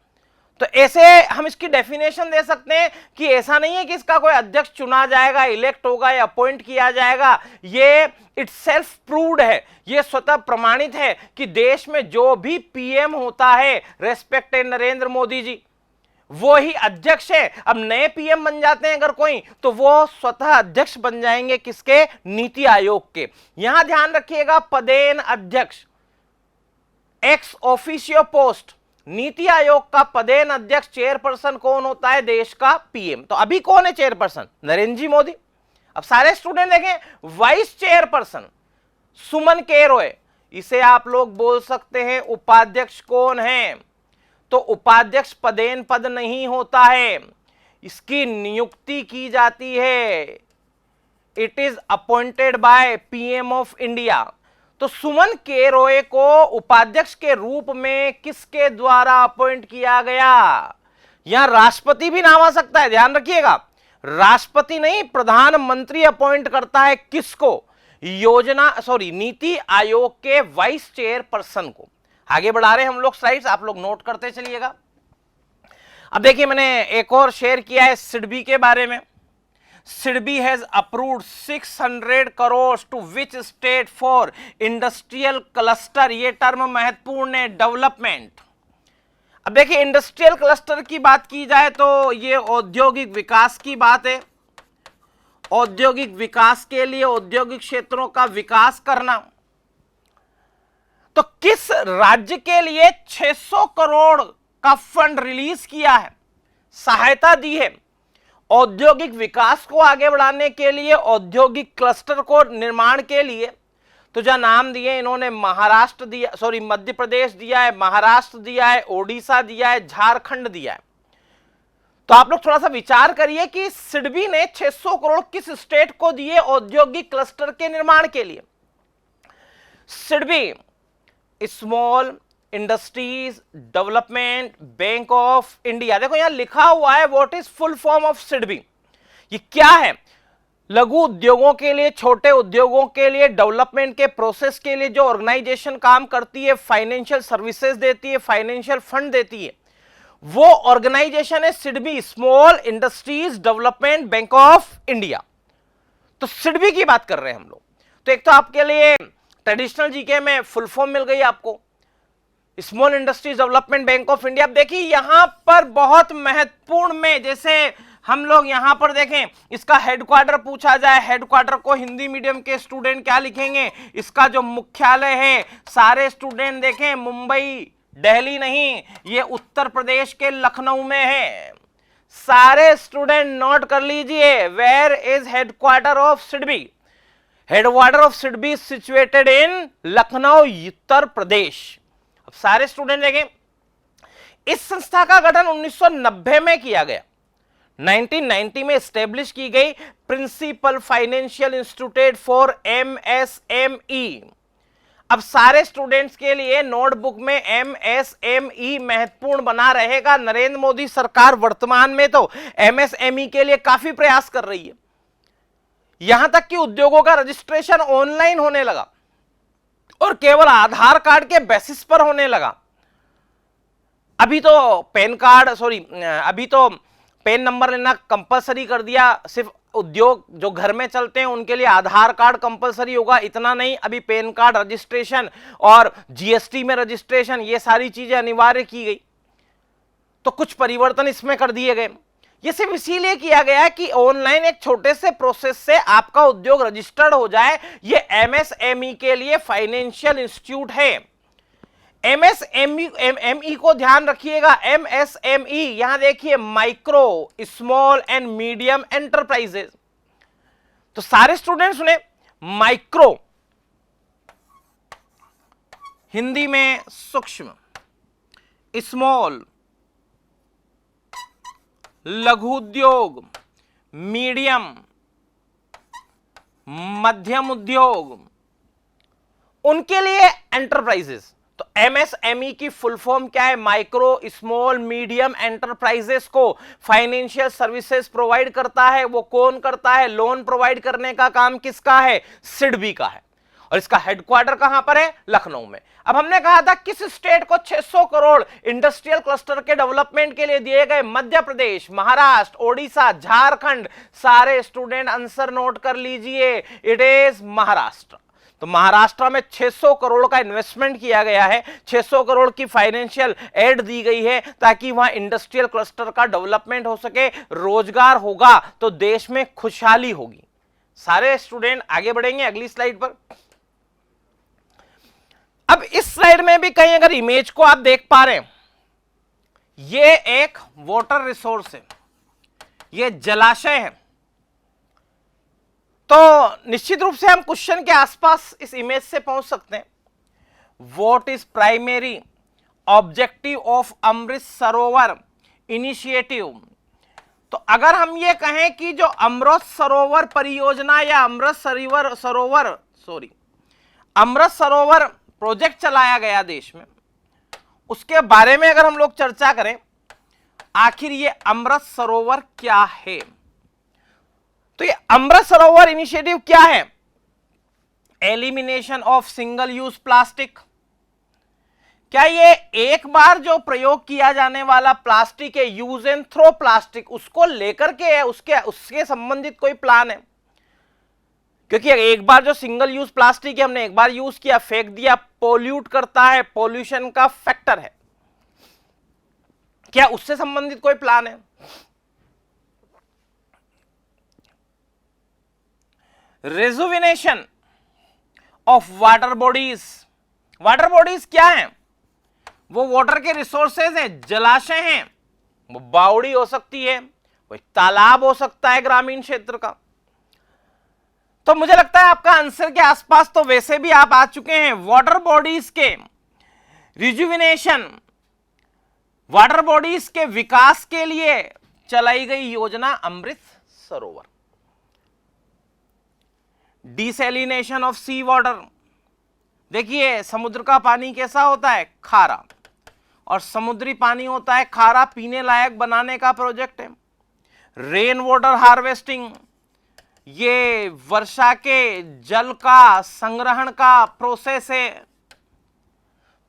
तो ऐसे हम इसकी डेफिनेशन दे सकते हैं कि ऐसा नहीं है कि इसका कोई अध्यक्ष चुना जाएगा, इलेक्ट होगा या अपॉइंट किया जाएगा। ये इट सेल्फ प्रूव्ड है, ये स्वतः प्रमाणित है कि देश में जो भी पीएम होता है, रेस्पेक्टेड नरेंद्र मोदी जी, वो ही अध्यक्ष है। अब नए पीएम बन जाते हैं अगर कोई, तो वो स्वतः अध्यक्ष बन जाएंगे किसके? नीति आयोग के। यहां ध्यान रखिएगा पदेन अध्यक्ष, ex officio post. NITI Aayog का पदेन अध्यक्ष चेयरपर्सन कौन होता है? देश का पीएम। तो अभी कौन है चेयरपर्सन? नरेंद्र जी मोदी। अब सारे स्टूडेंट देखें, वाइस चेयरपर्सन सुमन के रॉय, इसे आप लोग बोल सकते हैं उपाध्यक्ष कौन है? तो उपाध्यक्ष पदेन पद नहीं होता है, इसकी नियुक्ति की जाती है। It is appointed by PM of India. तो सुमन के रॉय को उपाध्यक्ष के रूप में किसके द्वारा अपॉइंट किया गया? यहां राष्ट्रपति भी नाम आ सकता है, ध्यान रखिएगा। राष्ट्रपति नहीं, प्रधानमंत्री अपॉइंट करता है किसको? नीति आयोग के वाइस चेयरपर्सन को। आगे बढ़ा रहे हम लोग स्लाइड्स, आप लोग नोट करते चलिएगा। अब देखिए मैंने एक और शेयर किया है सिडबी के बारे में। SIDBI has approved 600 crores to which state for industrial cluster? ये टर्म महत्वपूर्ण है, डेवलपमेंट। अब देखिए इंडस्ट्रियल क्लस्टर की बात की जाए तो ये औद्योगिक विकास की बात है। औद्योगिक विकास के लिए औद्योगिक क्षेत्रों का विकास करना। तो किस राज्य के लिए 600 करोड़ का फंड रिलीज किया है, सहायता दी है औद्योगिक विकास को आगे बढ़ाने के लिए, औद्योगिक क्लस्टर को निर्माण के लिए? तो जो नाम दिए इन्होंने, महाराष्ट्र दिया, सॉरी मध्य प्रदेश दिया है, महाराष्ट्र दिया है, ओडिशा दिया है, झारखंड दिया है। तो आप लोग थोड़ा सा विचार करिए कि सिडबी ने 600 करोड़ किस स्टेट को दिए औद्योगिक क्लस्टर के निर्माण के लिए? SIDBI small industries development bank of India. देखो यहां लिखा हुआ है what is full form of SIDBI. ये क्या है? लघु उद्योगों के लिए, छोटे उद्योगों के लिए, डेवलपमेंट के प्रोसेस के लिए जो ऑर्गेनाइजेशन काम करती है, फाइनेंशियल सर्विसेज देती है, फाइनेंशियल फंड देती है, वो ऑर्गेनाइजेशन है SIDBI, small industries development bank of India. तो सिडबी की बात कर रहे हैं हम लोग। तो एक तो आपके लिए ट्रेडिशनल जीके में फुल फॉर्म मिल गई आपको, small industries development bank of India. देखिए यहां पर बहुत महत्वपूर्ण में, जैसे हम लोग यहां पर देखें, इसका हेडक्वार्टर पूछा जाए, हेडक्वार्टर को हिंदी मीडियम के स्टूडेंट क्या लिखेंगे, इसका जो मुख्यालय है, सारे स्टूडेंट देखें मुंबई, दिल्ली नहीं, ये उत्तर प्रदेश के लखनऊ में है। सारे स्टूडेंट नोट कर लीजिए, where is headquarter of SIDBI? Headquarter of SIDBI situated in Lucknow, Uttar Pradesh. अब सारे स्टूडेंट देखें, इस संस्था का गठन 1990 में किया गया, 1990 में स्टैब्लिश की गई, principal financial institute for MSME. अब सारे स्टूडेंट्स के लिए नोटबुक में एमएसएमई महत्वपूर्ण बना रहेगा। नरेंद्र मोदी सरकार वर्तमान में तो एमएसएमई के लिए काफी प्रयास कर रही है, यहां तक कि उद्योगों का रजिस्ट्रेशन ऑनलाइन होने लगा और केवल आधार कार्ड के बेसिस पर होने लगा। अभी तो पेन नंबर लेना कंपलसरी कर दिया, सिर्फ उद्योग जो घर में चलते हैं उनके लिए आधार कार्ड कंपलसरी होगा। इतना नहीं, अभी पैन कार्ड रजिस्ट्रेशन और जीएसटी में रजिस्ट्रेशन, ये सारी चीजें अनिवार्य की गई। तो कुछ परिवर्तन इसमें कर दिए गए। ये सिर्फ इसीलिए किया गया कि ऑनलाइन एक छोटे से प्रोसेस से आपका उद्योग रजिस्टर्ड हो जाए। ये एमएसएमई के लिए फाइनेंशियल इंस्टीट्यूट है। एमएसएमई को ध्यान रखिएगा, एमएसएमई यहां देखिए micro, small and medium enterprises. तो सारे स्टूडेंट सुने, माइक्रो हिंदी में सूक्ष्म, स्मॉल लघु उद्योग, मीडियम मध्यम उद्योग, उनके लिए एंटरप्राइजेस। तो एमएसएमई की फुल फॉर्म क्या है? माइक्रो स्मॉल मीडियम एंटरप्राइजेस को फाइनेंशियल सर्विसेज प्रोवाइड करता है। वो कौन करता है? लोन प्रोवाइड करने का काम किसका है? सिडबी का है। और इसका हेडक्वार्टर कहां पर है? लखनऊ में। अब हमने कहा था किस स्टेट को 600 करोड़ इंडस्ट्रियल क्लस्टर के डेवलपमेंट के लिए दिए गए? मध्य प्रदेश, महाराष्ट्र, ओडिशा, झारखंड। सारे स्टूडेंट आंसर नोट कर लीजिए, इट इज महाराष्ट्र। तो महाराष्ट्र में 600 करोड़ का इन्वेस्टमेंट किया गया है, 600 करोड़ की फाइनेंशियल एड दी गई है ताकि वहां इंडस्ट्रियल क्लस्टर का डेवलपमेंट हो सके, रोजगार होगा तो देश में खुशहाली होगी। सारे स्टूडेंट आगे बढ़ेंगे अगली स्लाइड पर। अब इस स्लाइड में भी कहीं अगर इमेज को आप देख पा रहे हैं, ये एक वाटर रिसोर्स है, ये जलाशय है। तो निश्चित रूप से हम क्वेश्चन के आसपास इस इमेज से पहुंच सकते हैं। What is primary objective of Amrit Sarovar initiative? तो अगर हम ये कहें कि जो अमृत सरोवर परियोजना या अमृत सरोवर प्रोजेक्ट चलाया गया देश में, उसके बारे में अगर हम लोग चर्चा करें, आखिर ये अमृत सरोवर क्या है? तो ये अमृत सरोवर इनिशिएटिव क्या है? Elimination of single use plastic. क्या ये एक बार जो प्रयोग किया जाने वाला प्लास्टिक है, यूज एंड थ्रो प्लास्टिक, उसको लेकर के है, उसके संबंधित कोई प्लान है? क्योंकि एक बार जो सिंगल यूज प्लास्टिक है, हमने एक बार यूज किया, फेंक दिया, पोल्यूट करता है, पोल्यूशन का फैक्टर है। क्या उससे संबंधित कोई प्लान है? Rejuvenation of water bodies. Water bodies क्या है? वो वाटर के रिसोर्सेज हैं, जलाशय हैं। वो बावड़ी हो सकती है, वो एक तालाब हो सकता है ग्रामीण क्षेत्र का। तो मुझे लगता है आपका आंसर के आसपास तो वैसे भी आप आ चुके हैं। वाटर बॉडीज के रिजुविनेशन, वाटर बॉडीज के विकास के लिए चलाई गई योजना Amrit Sarovar. Desalination of sea water. देखिए समुद्र का पानी कैसा होता है? खारा, और समुद्री पानी होता है खारा, पीने लायक बनाने का प्रोजेक्ट है। रेन वाटर हार्वेस्टिंग, ये वर्षा के जल का संग्रहण का प्रोसेस है।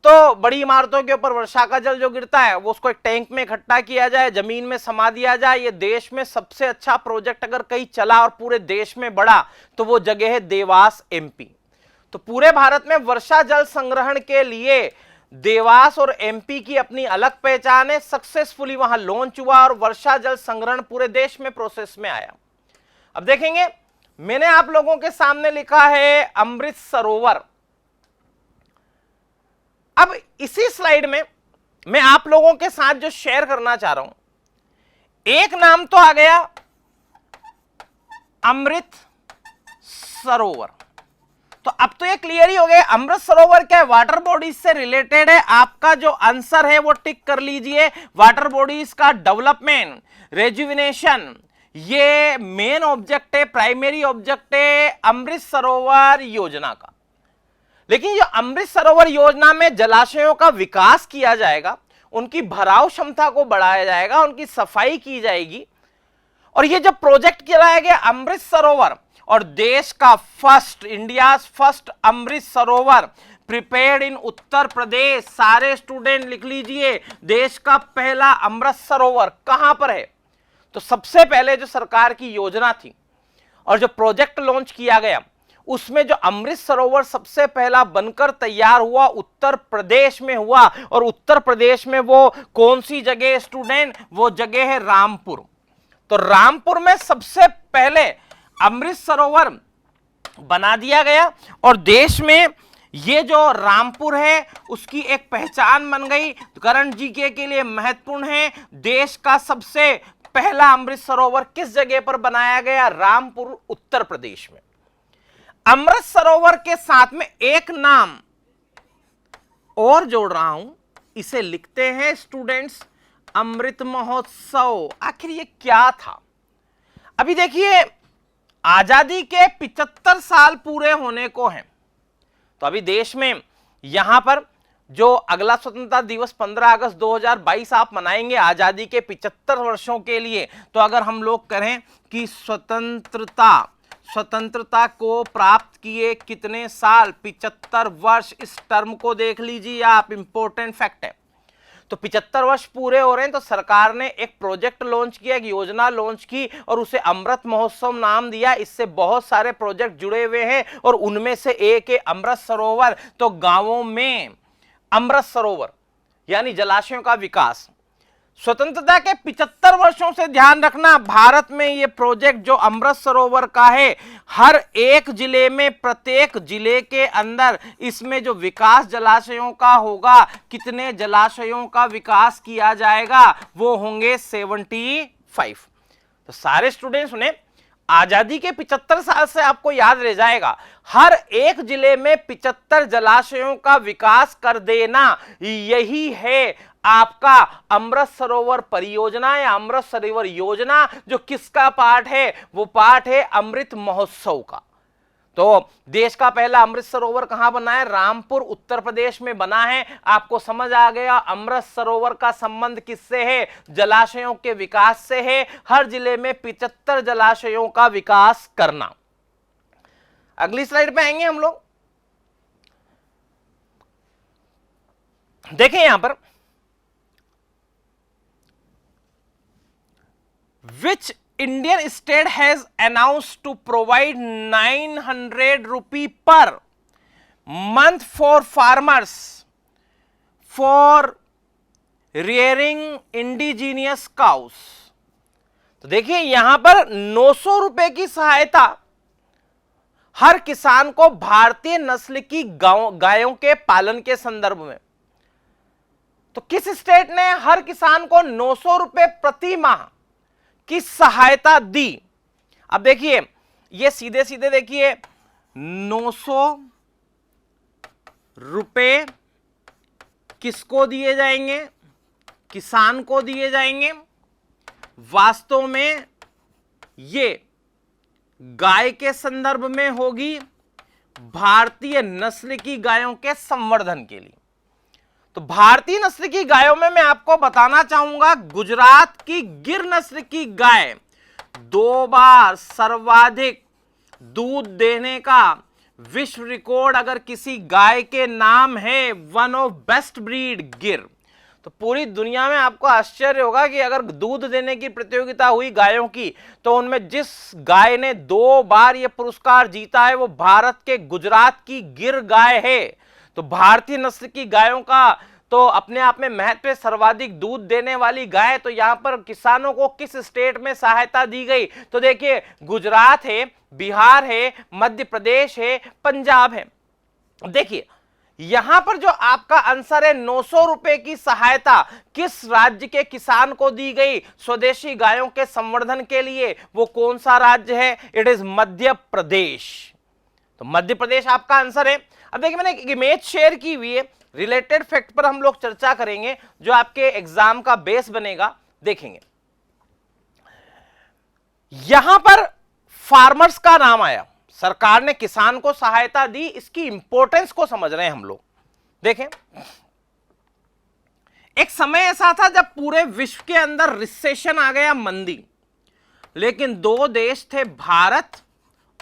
तो बड़ी इमारतों के ऊपर वर्षा का जल जो गिरता है वो उसको एक टैंक में इकट्ठा किया जाए, जमीन में समा दिया जाए। ये देश में सबसे अच्छा प्रोजेक्ट अगर कहीं चला और पूरे देश में बढ़ा तो वो जगह है देवास एमपी। तो पूरे भारत में वर्षा जल संग्रहण के लिए देवास और एमपी की अपनी अलग पहचान है, सक्सेसफुली वहां लॉन्च हुआ और वर्षा जल संग्रहण पूरे देश में प्रोसेस में आया। अब देखेंगे, मैंने आप लोगों के सामने लिखा है अमृत सरोवर। अब इसी स्लाइड में मैं आप लोगों के साथ जो शेयर करना चाह रहा हूं, एक नाम तो आ गया अमृत सरोवर, तो अब तो ये क्लियर ही हो गया अमृत सरोवर क्या है, वाटर बॉडीज से रिलेटेड है। आपका जो आंसर है वो टिक कर लीजिए, वाटर बॉडीज का डेवलपमेंट, रेजुविनेशन, ये मेन ऑब्जेक्ट है, प्राइमरी ऑब्जेक्ट है अमृत सरोवर योजना का। लेकिन जो अमृत सरोवर योजना में जलाशयों का विकास किया जाएगा, उनकी भराव क्षमता को बढ़ाया जाएगा, उनकी सफाई की जाएगी, और ये जब प्रोजेक्ट चलाया गया अमृत सरोवर, और देश का first, India first Amrit Sarovar prepared in Uttar Pradesh. सारे स्टूडेंट लिख लीजिए, देश का पहला अमृत सरोवर कहां पर है? तो सबसे पहले जो सरकार की योजना थी और जो प्रोजेक्ट लॉन्च किया गया, उसमें जो अमृत सरोवर सबसे पहला बनकर तैयार हुआ उत्तर प्रदेश में हुआ। और उत्तर प्रदेश में वो कौन सी जगह स्टूडेंट? वो जगह है रामपुर। तो रामपुर में सबसे पहले अमृत सरोवर बना दिया गया, और देश में ये जो रामपुर है उसकी एक पहचान बन गई। करंट जीके के लिए महत्वपूर्ण है, देश का सबसे पहला अमृत सरोवर किस जगह पर बनाया गया? रामपुर, उत्तर प्रदेश में। अमृत सरोवर के साथ में एक नाम और जोड़ रहा हूं, इसे लिखते हैं स्टूडेंट्स अमृत महोत्सव। आखिर ये क्या था? अभी देखिए, आजादी के 75 साल पूरे होने को हैं, तो अभी देश में यहां पर जो अगला स्वतंत्रता दिवस 15 अगस्त 2022 आप मनाएंगे आजादी के 75 वर्षों के लिए। तो अगर हम लोग करें कि स्वतंत्रता को प्राप्त किए कितने साल? 75 वर्ष। इस टर्म को देख लीजिए आप, इंपॉर्टेंट फैक्ट है। तो 75 वर्ष पूरे हो रहे हैं, तो सरकार ने एक प्रोजेक्ट लॉन्च किया, एक योजना लॉन्च की, और उसे अमृत महोत्सव नाम दिया। इससे बहुत सारे प्रोजेक्ट जुड़े हुए हैं, और उनमें से एक है अमृत सरोवर। तो गांवों में अमृत सरोवर यानी जलाशयों का विकास। स्वतंत्रता के 75 वर्षों से ध्यान रखना, भारत में ये प्रोजेक्ट जो अमृत सरोवर का है, हर एक जिले में, प्रत्येक जिले के अंदर इसमें जो विकास जलाशयों का होगा, कितने जलाशयों का विकास किया जाएगा? वो होंगे 75। तो सारे स्टूडेंट्स सुने, आजादी के 75 साल से आपको याद रह जाएगा, हर एक जिले में 75 जलाशयों का विकास कर देना, यही है आपका अमृत सरोवर परियोजना या अमृत सरोवर योजना। जो किसका पार्ट है? वो पार्ट है अमृत महोत्सव का। तो देश का पहला अमृत सरोवर कहां बना है? रामपुर, उत्तर प्रदेश में बना है। आपको समझ आ गया अमृत सरोवर का संबंध किससे है? जलाशयों के विकास से है। हर जिले में 75 जलाशयों का विकास करना। अगली स्लाइड पे आएंगे हम लोग। देखें यहां पर, which Indian state has announced to provide 900 rupee per month for farmers for rearing indigenous cows? तो देखिए यहां पर 900 रुपए की सहायता हर किसान को भारतीय नस्ल की गायों के पालन के संदर्भ में। तो किस स्टेट ने हर किसान को 900 रुपए प्रति माह की सहायता दी? अब देखिए, ये सीधे सीधे देखिए, 900 रुपए किसको दिए जाएंगे? किसान को दिए जाएंगे। वास्तव में ये गाय के संदर्भ में होगी, भारतीय नस्ल की गायों के संवर्धन के लिए। तो भारतीय नस्ल की गायों में मैं आपको बताना चाहूंगा, गुजरात की गिर नस्ल की गाय 2 बार सर्वाधिक दूध देने का विश्व रिकॉर्ड अगर किसी गाय के नाम है, वन ऑफ बेस्ट ब्रीड गिर। तो पूरी दुनिया में आपको आश्चर्य होगा कि अगर दूध देने की प्रतियोगिता हुई गायों की, तो उनमें जिस गाय ने 2 बार यह पुरस्कार जीता है वो भारत के गुजरात की गिर गाय है। तो भारतीय नस्ल की गायों का तो अपने आप में महत्व है, सर्वाधिक दूध देने वाली गाय। तो यहां पर किसानों को किस स्टेट में सहायता दी गई? तो देखिए, गुजरात है, बिहार है, मध्य प्रदेश है, पंजाब है। देखिए यहां पर जो आपका आंसर है 900 रुपए की सहायता किस राज्य के किसान को दी गई स्वदेशी गायों के संवर्धन के लिए? वो कौन सा राज्य है? It is Madhya Pradesh. तो मध्य प्रदेश आपका आंसर है। अब देखिए, मैंने एक इमेज शेयर की हुई है, रिलेटेड फैक्ट पर हम लोग चर्चा करेंगे जो आपके एग्जाम का बेस बनेगा। देखेंगे यहां पर फार्मर्स का नाम आया, सरकार ने किसान को सहायता दी, इसकी इंपॉर्टेंस को समझ रहे हैं हम लोग। देखें, एक समय ऐसा था जब पूरे विश्व के अंदर रिसेशन आ गया, मंदी, लेकिन दो देश थे, भारत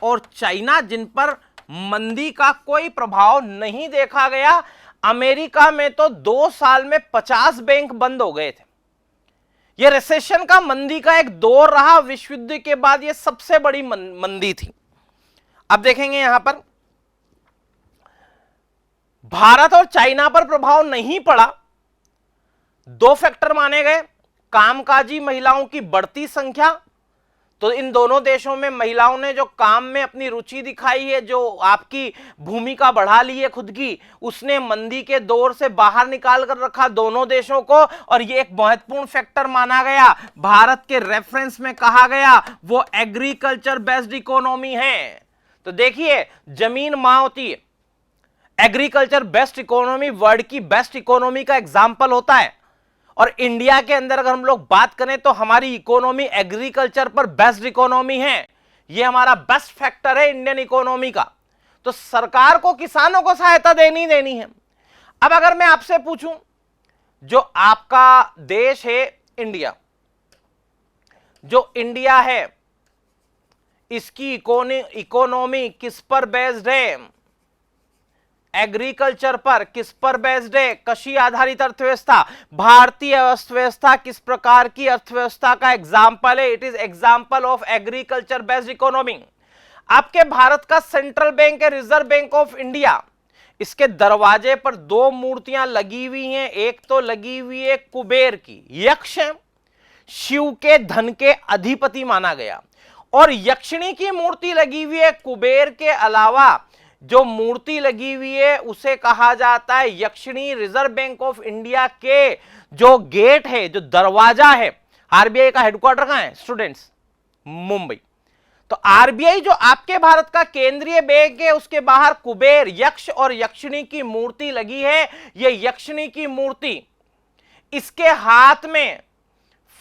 और चाइना, जिन पर मंदी का कोई प्रभाव नहीं देखा गया। अमेरिका में तो 2 साल में 50 बैंक बंद हो गए थे। यह रिसेशन का, मंदी का एक दौर रहा, विश्व युद्ध के बाद यह सबसे बड़ी मंदी थी। अब देखेंगे यहां पर भारत और चाइना पर प्रभाव नहीं पड़ा। 2 फैक्टर माने गए, कामकाजी महिलाओं की बढ़ती संख्या, तो इन दोनों देशों में महिलाओं ने जो काम में अपनी रुचि दिखाई है, जो आपकी भूमिका बढ़ा ली है खुद की, उसने मंदी के दौर से बाहर निकाल कर रखा दोनों देशों को। और ये एक महत्वपूर्ण फैक्टर माना गया, भारत के रेफरेंस में कहा गया वो एग्रीकल्चर बेस्ड इकोनॉमी है। तो देखिए, जमीन मां होती है, एग्रीकल्चर बेस्ड इकोनॉमी वर्ल्ड की बेस्ट इकोनॉमी का एग्जाम्पल होता है। और इंडिया के अंदर अगर हम लोग बात करें तो हमारी इकोनॉमी एग्रीकल्चर पर बेस्ड इकोनॉमी है। यह हमारा बेस्ट फैक्टर है इंडियन इकोनॉमी का। तो सरकार को किसानों को सहायता देनी है। अब अगर मैं आपसे पूछूं, जो आपका देश है इंडिया, जो इंडिया है, इसकी इकोनॉमी किस पर बेस्ड है? एग्रीकल्चर पर। किस पर बेस्ड है? कृषि आधारित अर्थव्यवस्था। भारतीय अर्थव्यवस्था किस प्रकार की अर्थव्यवस्था का एग्जाम्पल है? It is example of agriculture based economy. आपके भारत का सेंट्रल बैंक है रिजर्व बैंक ऑफ इंडिया, इसके दरवाजे पर 2 मूर्तियां लगी हुई हैं। एक तो लगी हुई है कुबेर की, यक्ष शिव के धन के अधिपति माना गया, और यक्षिणी की मूर्ति लगी हुई है। कुबेर के अलावा जो मूर्ति लगी हुई है उसे कहा जाता है यक्षिणी। रिजर्व बैंक ऑफ इंडिया के जो गेट है, जो दरवाजा है, आरबीआई का हेडक्वार्टर कहां है स्टूडेंट्स? मुंबई। तो आरबीआई जो आपके भारत का केंद्रीय बैंक है, उसके बाहर कुबेर, यक्ष और यक्षिणी की मूर्ति लगी है। यह यक्षिणी की मूर्ति, इसके हाथ में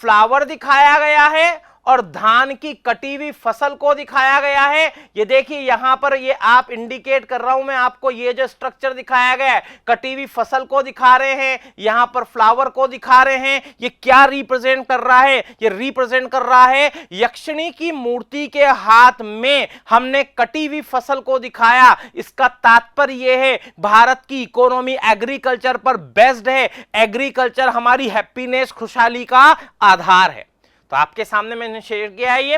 फ्लावर दिखाया गया है और धान की कटी हुई फसल को दिखाया गया है। ये देखिए यहां पर, ये आप इंडिकेट कर रहा हूं मैं आपको, ये जो स्ट्रक्चर दिखाया गया है, कटी हुई फसल को दिखा रहे हैं, यहां पर फ्लावर को दिखा रहे हैं। ये क्या रिप्रेजेंट कर रहा है? ये रिप्रेजेंट कर रहा है यक्षिणी की मूर्ति के हाथ में हमने कटी हुई फसल को दिखाया। इसका तात्पर्य यह है भारत की इकोनॉमी एग्रीकल्चर पर बेस्ड है। एग्रीकल्चर हमारी हैप्पीनेस, खुशहाली का आधार है। तो आपके सामने मैंने शेयर किया है ये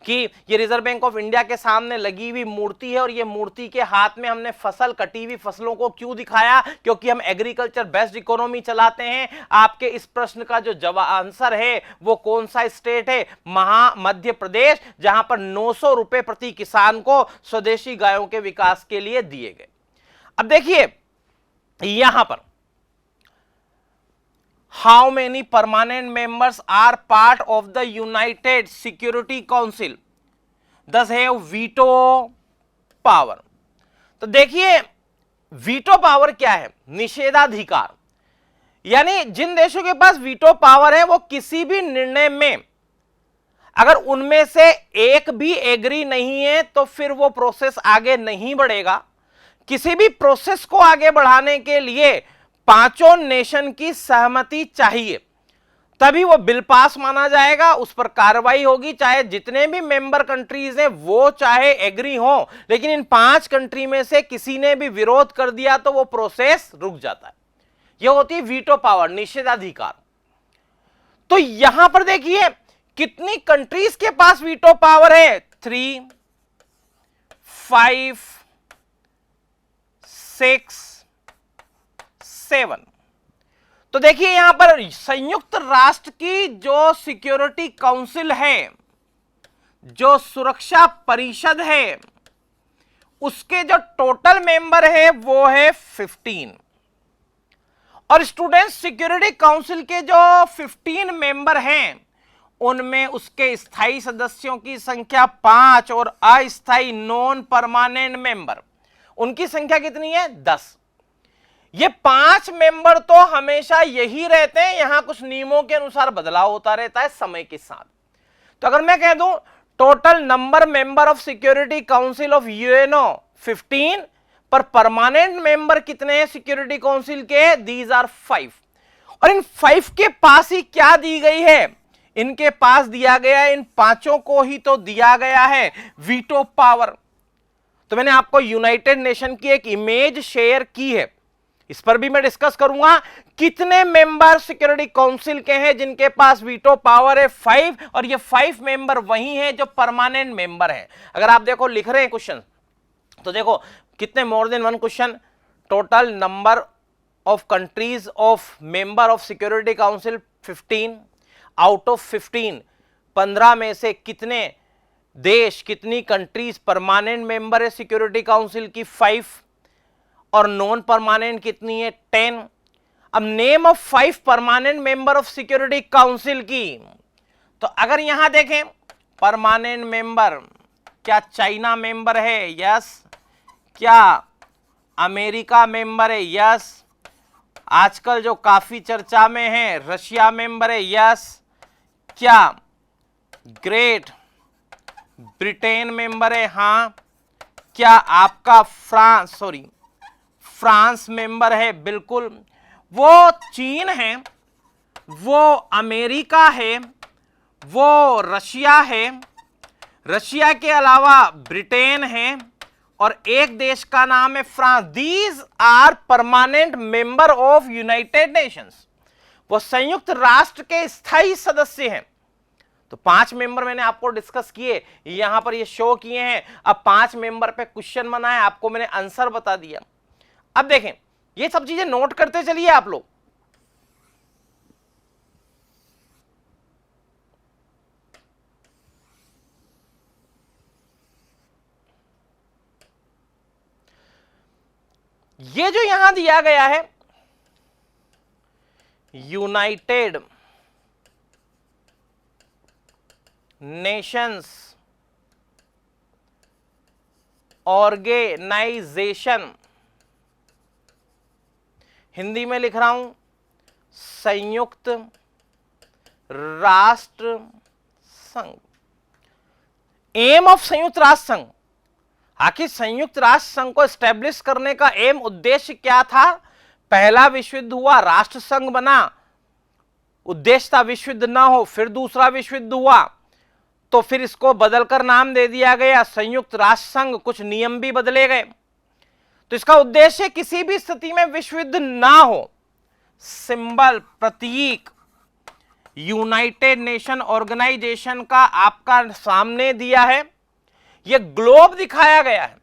कि ये रिजर्व बैंक ऑफ इंडिया के सामने लगी हुई मूर्ति है, और ये मूर्ति के हाथ में हमने फसल, कटी हुई फसलों को क्यों दिखाया? क्योंकि हम एग्रीकल्चर बेस्ड इकोनॉमी चलाते हैं। आपके इस प्रश्न का जो जवाब आंसर है वो कौन सा स्टेट है? मध्य प्रदेश, जहां पर 900 रुपए प्रति किसान को स्वदेशी गायों के विकास के लिए दिए गए। अब देखिए यहां पर how many permanent members are part of the United Security Council thus have veto power? तो देखिए वीटो पावर क्या है? निषेधाधिकार। यानी जिन देशों के पास वीटो पावर है वो किसी भी निर्णय में अगर उनमें से एक भी एग्री नहीं है तो फिर वो प्रोसेस आगे नहीं बढ़ेगा। किसी भी प्रोसेस को आगे बढ़ाने के लिए 5 नेशन की सहमति चाहिए, तभी वो बिल पास माना जाएगा, उस पर कार्रवाई होगी। चाहे जितने भी मेंबर कंट्रीज हैं वो चाहे एग्री हो, लेकिन इन 5 कंट्री में से किसी ने भी विरोध कर दिया तो वो प्रोसेस रुक जाता है। ये होती है वीटो पावर, निषेधाधिकार। तो यहां पर देखिए कितनी कंट्रीज के पास वीटो पावर है? 3, 5, 6, 7। तो देखिए यहां पर संयुक्त राष्ट्र की जो सिक्योरिटी काउंसिल है, जो सुरक्षा परिषद है, उसके जो टोटल मेंबर है वो है 15। और स्टूडेंट सिक्योरिटी काउंसिल के जो 15 मेंबर हैं उनमें उसके स्थायी सदस्यों की संख्या 5 और अस्थायी नॉन परमानेंट मेंबर उनकी संख्या कितनी है? 10। ये 5 मेंबर तो हमेशा यही रहते हैं, यहां कुछ नियमों के अनुसार बदलाव होता रहता है समय के साथ। तो अगर मैं कह दूं total number member of security council of UNO 15, पर परमानेंट मेंबर कितने हैं सिक्योरिटी काउंसिल के? These are 5। और इन 5 के पास ही क्या दी गई है? इनके पास दिया गया है, इन 5 को ही तो दिया गया है वीटो पावर। तो मैंने आपको यूनाइटेड नेशन की एक इमेज शेयर की है, इस पर भी मैं डिस्कस करूंगा। कितने मेंबर सिक्योरिटी काउंसिल के हैं जिनके पास वीटो पावर है? 5। और ये 5 मेंबर वही हैं जो परमानेंट मेंबर हैं। अगर आप देखो लिख रहे हैं क्वेश्चन, तो देखो कितने more than 1 question. Total number of countries of member of security council 15। Out of 15 में से कितने देश, कितनी कंट्रीज परमानेंट मेंबर है सिक्योरिटी काउंसिल की? 5। और नॉन परमानेंट कितनी है? 10। अब name of 5 permanent member of security council की, तो अगर यहां देखें परमानेंट मेंबर, क्या चाइना मेंबर है? यस। क्या अमेरिका मेंबर है? यस। आजकल जो काफी चर्चा में है रशिया मेंबर है? यस। क्या ग्रेट ब्रिटेन मेंबर है? हां। क्या आपका फ्रांस मेंबर है? बिल्कुल। वो चीन है, वो अमेरिका है, वो रशिया है, रशिया के अलावा ब्रिटेन है, और एक देश का नाम है France. These are permanent member of United Nations, वो संयुक्त राष्ट्र के स्थायी सदस्य हैं। तो 5 मेंबर मैंने आपको डिस्कस किए, यहां पर ये शो किए हैं। अब 5 मेंबर पे क्वेश्चन बना है, आपको मैंने आंसर बता दिया। अब देखें, ये सब चीजें नोट करते चलिए आप लोग। ये जो यहां दिया गया है यूनाइटेड नेशंस ऑर्गेनाइजेशन, हिंदी में लिख रहा हूं संयुक्त राष्ट्र संघ। एम ऑफ संयुक्त राष्ट्र संघ, आखिर संयुक्त राष्ट्र संघ को एस्टेब्लिश करने का एम, उद्देश्य क्या था? पहला विश्व युद्ध हुआ, राष्ट्र संघ बना, उद्देश्य था विश्व युद्ध ना हो। फिर दूसरा विश्व युद्ध हुआ, तो फिर इसको बदलकर नाम दे दिया गया संयुक्त राष्ट्र संघ, कुछ नियम भी बदले गए। तो इसका उद्देश्य किसी भी स्थिति में विश्व युद्ध ना हो। सिंबल, प्रतीक यूनाइटेड नेशन ऑर्गेनाइजेशन का आपका सामने दिया है, ये ग्लोब दिखाया गया है,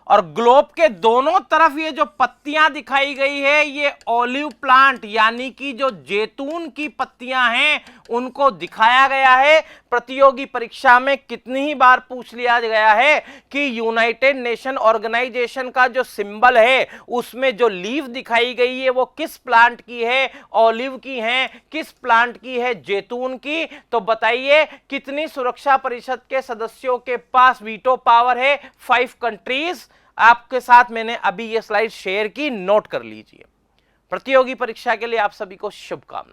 और ग्लोब के दोनों तरफ ये जो पत्तियां दिखाई गई है ये ऑलिव प्लांट यानी कि जो जैतून की पत्तियां हैं उनको दिखाया गया है। प्रतियोगी परीक्षा में कितनी ही बार पूछ लिया गया है कि यूनाइटेड नेशन ऑर्गेनाइजेशन का जो सिंबल है उसमें जो लीफ दिखाई गई है वो किस प्लांट की है? ऑलिव की है। किस प्लांट की है? जैतून की। तो बताइए कितनी सुरक्षा परिषद के सदस्यों के पास वीटो पावर है? 5 कंट्रीज। आपके साथ मैंने अभी ये स्लाइड शेयर की, नोट कर लीजिए। प्रतियोगी परीक्षा के लिए आप सभी को शुभकामनाएं।